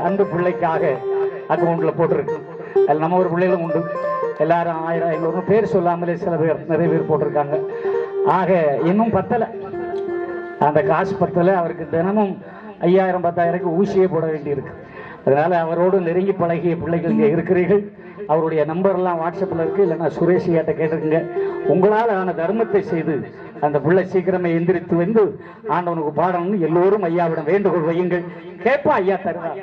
அந்த பிள்ளைக்காக அக்கௌண்ட்ல போட்டிருக்கு. அதில் நம்ம ஒரு பிள்ளைகளும் உண்டு. எல்லாரும் 1000-500 பேர் சொல்லாமலே சில பேர் நிறைய பேர் போட்டிருக்காங்க. ஆக இன்னும் பத்தலை, அந்த காசு பத்தலை. அவருக்கு தினமும் 5000-10,000 ஊசியே போட வேண்டியிருக்கு. அதனால அவரோடு நெருங்கி பழகிய பிள்ளைகள் இங்கே இருக்கிறீர்கள். அவருடைய நம்பர்லாம் வாட்ஸ்அப்பில் இருக்கு, இல்லைன்னா சுரேஷ் கிட்ட கேட்டுருங்க. உங்களால் ஆன தர்மத்தை செய்து அந்த பிள்ளை சீக்கிரமே எந்திரித்து வந்து ஆண்டவனுக்கு பாடணும்னு எல்லோரும் ஐயாவிடம் வேண்டுகோள் வையுங்கள். கேட்பா ஐயா தருவார்.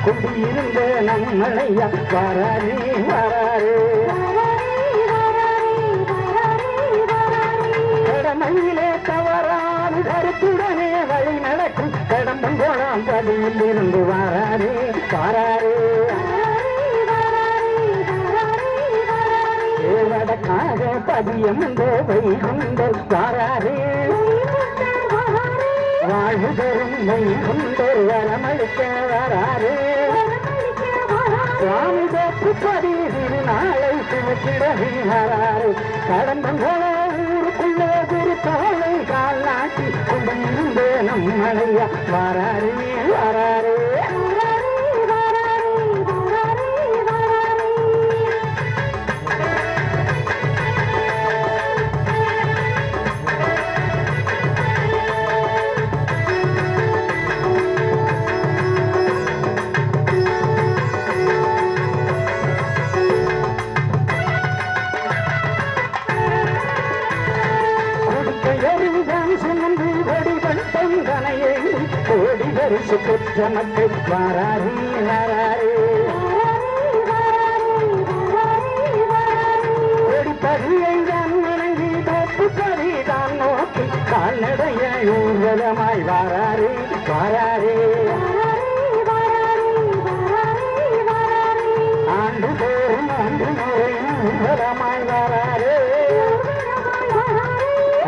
குடியிருந்த நம்மளையா வராரே வராரே கடமையிலே தவறாது கருத்துடனே வழி நடக்கும் கடம்பங்கோணம் பதியில் இருந்து வராரே வராரே வடக்காக பதியம் வைகுண்ட வராரே வாழ்வு தரும் வைகுண்டர் வரமளிக்க வராரே சுவாமி தோற்றுப்பதி திருநாளை துவக்கிடவே வராரே கடம்பங்கோள ஊருக்குள்ளே குரு தோளை கால் நாட்டி கொண்டிருந்த நம்மளையா வராரே வராரே சுற்றமக்கள் வராரே வராரே கொடிப்பதியை தான் வணங்கி தோப்புப்பதி தான் நோக்கி கால்நடைய ஊர்வலமாய் வராரே வராரே ஆண்டு தோறும் ஆண்டு முறை ஊர்வலமாய் வராரே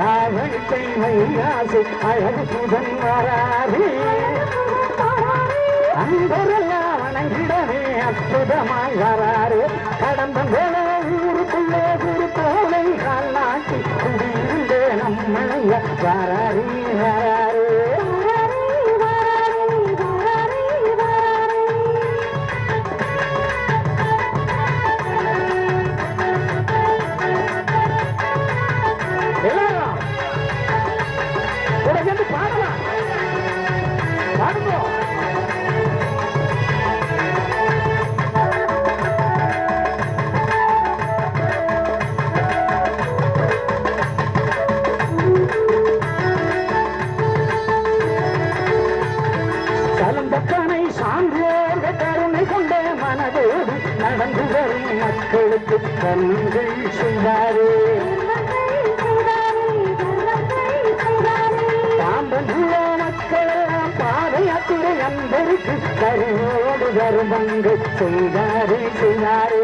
ஆவணிக்கை வையாசை அழகு சுதன் வராரே அன்பரெல்லாம் வணங்கிடவே அற்புதமாய் வராரே கடம்பங்கோள ஊருக்குள்ளே குரு தோளை கால் நாட்டி குடியிருந்த நம்மளைய வராரே வராரே பாடலாம் பாடுங்க. கலந்தக்கனை சான்றோர்கள் கருணை கொண்ட மனதோடு நடந்து வரும் மக்களுக்கு கண்கள் செய்தாரே மக்களெல்லாம் பாதை அத்துறை அன்பருக்கு கருவோடு கருமங்கள் செய்தாரே செய்தாரே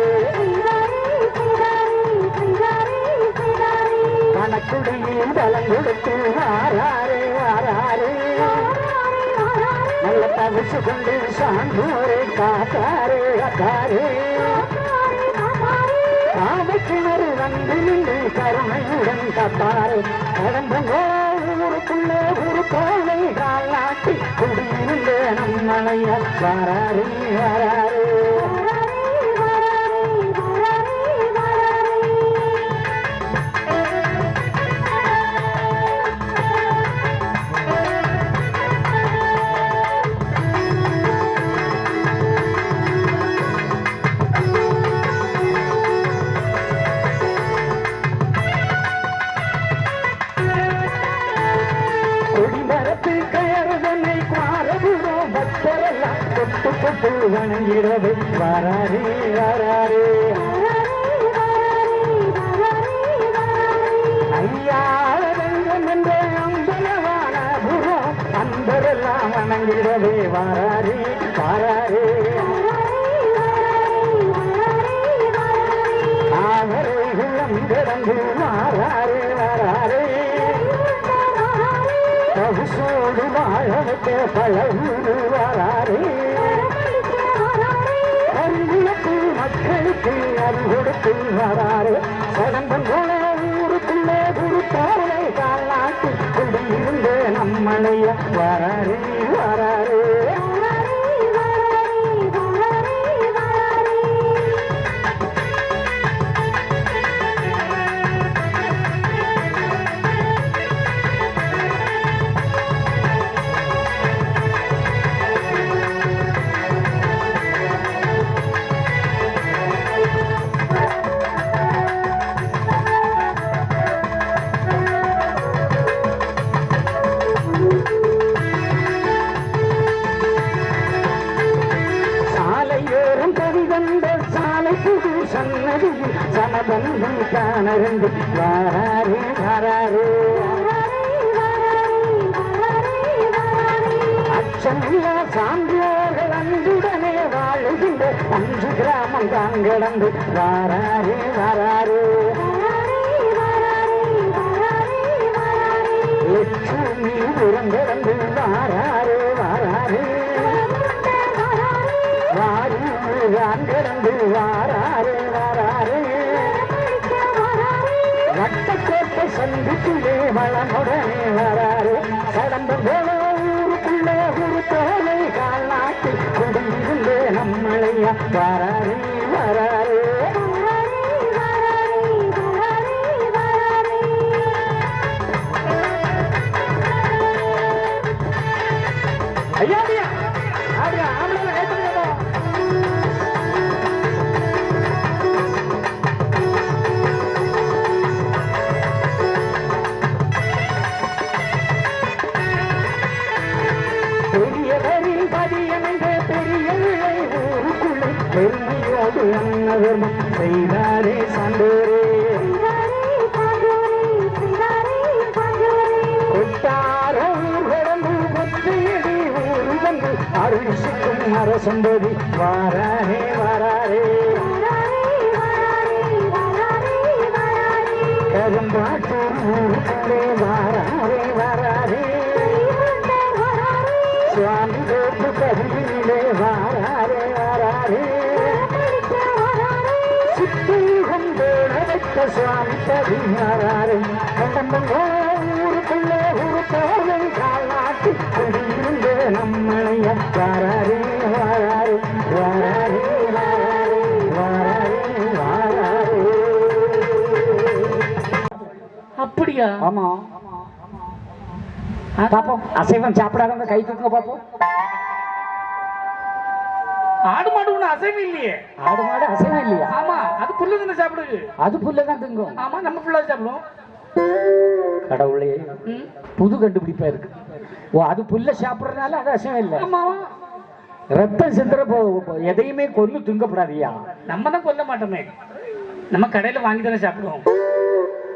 கணக்குடியில் பலம் கொடுத்து வாராரே வாராரே நல்ல தவிச்சு கொண்டு சான்றோரை காத்தாரே காத்தாரே காவக்கிணறு வந்து நின்று கருணையுடன் காத்தாரே கடம்பங்கோ ஊருக்குள்ளே ஒரு கோளை கால் நாட்டி குடியிருந்த நம்மளைய வராரே வராரே வணங்கிடவே வராரே வராரே ஐயாரங்கம் என்ற அம்பலவான புறம் அன்பரெல்லாம் வணங்கிடவே வராரே வராரே அவரை உள்ளம் கிடந்து வராரே வராரே பழக்க பல ஊரு வராரே அறிவுக்கு மக்களுக்கு அது கொடுத்து வராரே கடம்பன் போல ஊருக்குள்ளே குருத்தாரை காலாட்டி குடியிருந்த நம்மளைய வராரே வராரே சன்னதியில் சமபந்தம் காணருந்து வாராரே வாராரே அச்சமில்லா சான்றியோர்கள் அன்புடனே வாழுகின்ற 5 கிராமம் தான் கடந்து வாராரே வாராரே லட்சுமி புறம் கடந்து வாராரே வாராரே வாரியான் கிடந்து வாராரே வாராரே வட்டக்கோட்டை சந்திக்குள்ளே வளமுடனே வராரே கடந்த போல ஊருக்குள்ளே ஒரு தோலை கால் நாட்டி குடியிருந்தே நம்மளையா வராரே வராரே ஐயா ஆடியா ஆம்பளை கைப்பற்றியதோ பெரியவரின் பதியமைந்த பெரிய விளை ஊருக்குள்ளே பெருமையோடு அன்னதர்மம் செய்தாரே சான்றோரே கொட்டார ஊர் கடந்து ஒற்றையடி ஊர் வந்து அருள்சிக்கும் அரசம்பதி வாராரே வாராரே கரும்பாட்டூர் ஊருக்குள்ளே வாராரே வாராரே சுவாமி தோப்பு கருவிலே வாராரே வாராரே சித்தீகம் தேட வைத்த சுவாமி கவி வாராரே கடம்பன் ஊருக்குள்ளே ஒரு கோவை கால் நாட்டி குடியிருந்த நம்மளைய வாராரே வாராரே வாராரே வாராரே வாராரே வாராரே. அப்படியா? ஆமா பாப்போம். அசைவம் சாப்பிடாதவங்க கை தூக்குங்க பாப்போம். ஆடு மாடு ஒண்ணு அசைவம் இல்லையே. ஆடு மாடு அசைவம் இல்லையா? ஆமா, அது புல்லு தானே சாப்பிடுது. அது புல்லுதான் திங்கும். ஆமா, நம்ம புல்லா சாப்பிடுவோம். கடவுளே, புது கண்டுபிடிப்பா இருக்கு. ஓ, அது புல்ல சாப்பிடுறதுனால அது அசைவம் இல்லை. ஆமா, ரத்தம் சிந்துற எதையுமே கொல்லு திங்கப்படாதியா. நம்ம தான் கொல்ல மாட்டோமே, நம்ம கடையில வாங்கி தானே சாப்பிடுவோம்.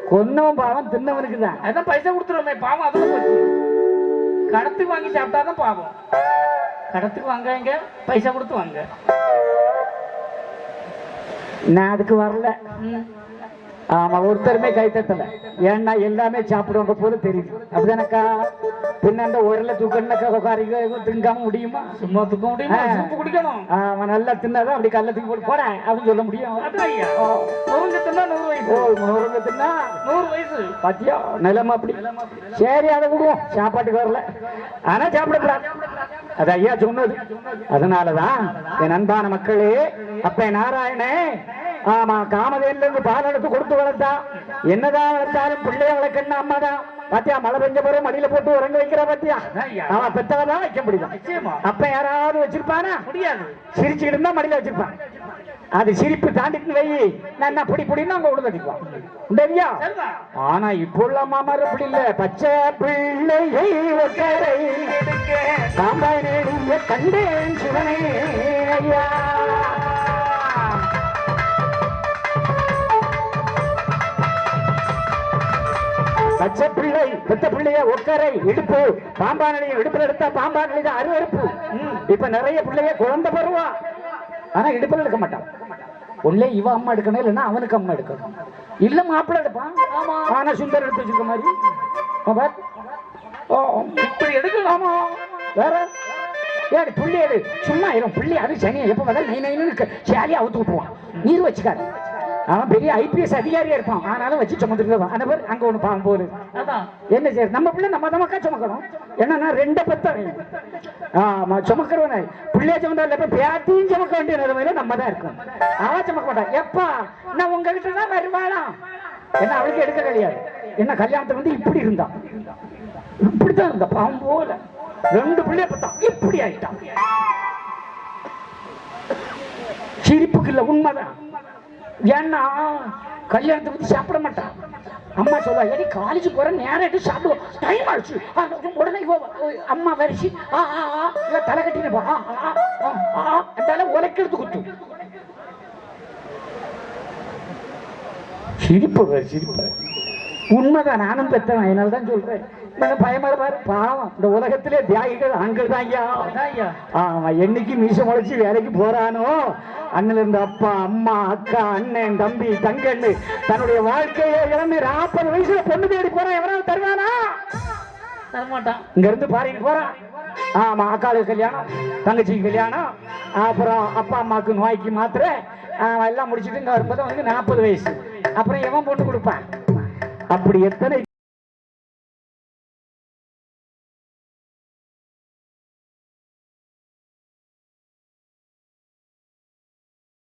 கொன்னவன் பாவம், தின்னவனுக்கு தான். அதான் பைசா கொடுத்துருவோமே, பாவம் அதுல போச்சு. கடத்துக்கு வாங்கி சாப்பிட்டாதான் பாவம். கடத்துக்கு வாங்க, பைசா கொடுத்து வாங்க. நான் அதுக்கு வரல. ஆமா, ஒருத்தருமே கை தட்டல. ஏன்னா எல்லாமே சாப்பிடுவாங்க போல தெரியுது. அப்படிதானக்கா? பின்ன அந்த உரல தூக்கணுக்கா திங்காம முடியுமா? சும்மா தூக்க முடியுமா? சூப்பு குடிக்கணும். அவன் நல்லா தின்னாதான் அப்படி கல்ல தூக்கி போட்டு போறேன் அப்படின்னு சொல்ல முடியும். நொறுங்க தின்னா 100 வயசு. நொறுங்க தின்னா 100 வயசு. பாத்தியா நிலைமை அப்படி. சரி, அதை விடுவோம், சாப்பாட்டுக்கு வரல. ஆனா சாப்பிடக்கூடாது, அது ஐயா சொன்னது. அதனாலதான் என் அன்பான மக்களே, அப்ப நாராயணே, ஆமா, காமதேன்ல இருந்து பால் எடுத்து கொடுத்து வளர்த்தா. என்னதான் வளர்த்தாலும் பிள்ளைய வளர்க்கணும் அம்மாதான். பாத்தியா, மழை பெஞ்ச பிறகு மடியில போட்டு உறங்க வைக்கிற பாத்தியா. அவன் பெத்தவதான் வைக்க முடியும். அப்ப யாராவது வச்சிருப்பானா? முடியாது. சிரிச்சுக்கிட்டு இருந்தா மடியில வச்சிருப்பான். அது சிரிப்பு தாண்டிட்டு வை, நான் பொடி பொடின்னு அவங்க உழுதடிப்பான். உண்டவியா? ஆனா இப்போ உள்ள மாமார் அப்படி இல்ல. பச்சை பிள்ளையை ஒக்கரை காம்பாய் நேடிய கண்டேன் சிவனே ஐயா. பச்சை பிள்ளை பெத்த பிள்ளைய ஒக்கரை இடுப்பு பாம்பானலையும் இடுப்புல எடுத்தா பாம்பானலை தான் அருவறுப்பு. இப்ப நிறைய பிள்ளைய குழந்தை பருவா, ஆனா இடுப்புல எடுக்க மாட்டான். உள்ளே இவ அம்மா எடுக்கணும், இல்லைன்னா அவனுக்கு அம்மா எடுக்கணும். இல்ல மாப்பிள்ள எடுப்பான். ஆனா சுந்தர் எடுத்து வச்சிருக்க மாதிரி இப்படி எடுக்கலாமா? வேற ஏடு புள்ளி எடு சும்மா இரும் புள்ளி அது சனியை எப்ப வந்தாலும் நை நைன்னு சேலியா அவுத்து விட்டுருவான் நீர் வச்சுக்காரு அவன் பெரிய ஐபிஎஸ் அதிகாரியா இருப்பான் ஆனாலும் வச்சு சுமந்துருவான் அந்த பேர் அங்க ஒண்ணு பாவம் போகுது என்ன செய்ய நம்ம பிள்ளை நம்ம தமக்கா சுமக்கணும் என்னன்னா 2 பெத்த ஆமா சுமக்கிறவன பிள்ளைய சுமந்தா இல்ல பேத்தியும் சுமக்க வேண்டிய நிலைமையில நம்ம தான் இருக்கோம் அவ சுமக்க மாட்டான் எப்பா நான் உங்ககிட்ட தான் வருவாளா என்ன அவளுக்கு எடுக்க கிடையாது என்ன கல்யாணத்துக்கு வந்து இப்படி இருந்தான் இப்படித்தான் இருந்த பாவம் போல 2 பிள்ளைய பார்த்தான் இப்படி ஆயிட்டான் சிரிப்புக்கு இல்ல உண்மைதான் ஏன்னா கல்யாணத்தை பத்தி சாப்பிட மாட்டான் அம்மா சொல்லுவா ஏடி காலேஜ் போற நேரம் சாப்பிடுவோம் டைம் ஆச்சு உடனே அம்மா வரிச்சு தலை கட்டின உலைக்கிறது குத்து சிரிப்பு சிரிப்பு உண்மைதான் நானும் பெற்றவன் அதனால தான் சொல்றேன் பயமா பாரு பாவம் இந்த உலகத்திலே தியாகிகள் ஆண்கள் தான் ஐயா ஆமா என்னைக்கு மீச முளைச்சு வேலைக்கு போறானோ அண்ணல இருந்து அப்பா அம்மா அக்கா அண்ணன் தம்பி தங்கன்னு தன்னுடைய வாழ்க்கையை இழந்து 40 வயசுல பொண்ணு தேடி போறான் எவனாவது தருவானா தரமாட்டான் இங்க இருந்து பாருங்க போறான் ஆமா அக்காளுக்கு கல்யாணம் தங்கச்சிக்கு கல்யாணம் அப்புறம் அப்பா அம்மாவுக்கு நோய்க்கு மாத்திரை எல்லாம் முடிச்சுட்டு இங்க வரும்போது அவனுக்கு 40 வயசு அப்புறம் எவன் போட்டு கொடுப்பான் அப்படி எத்தனை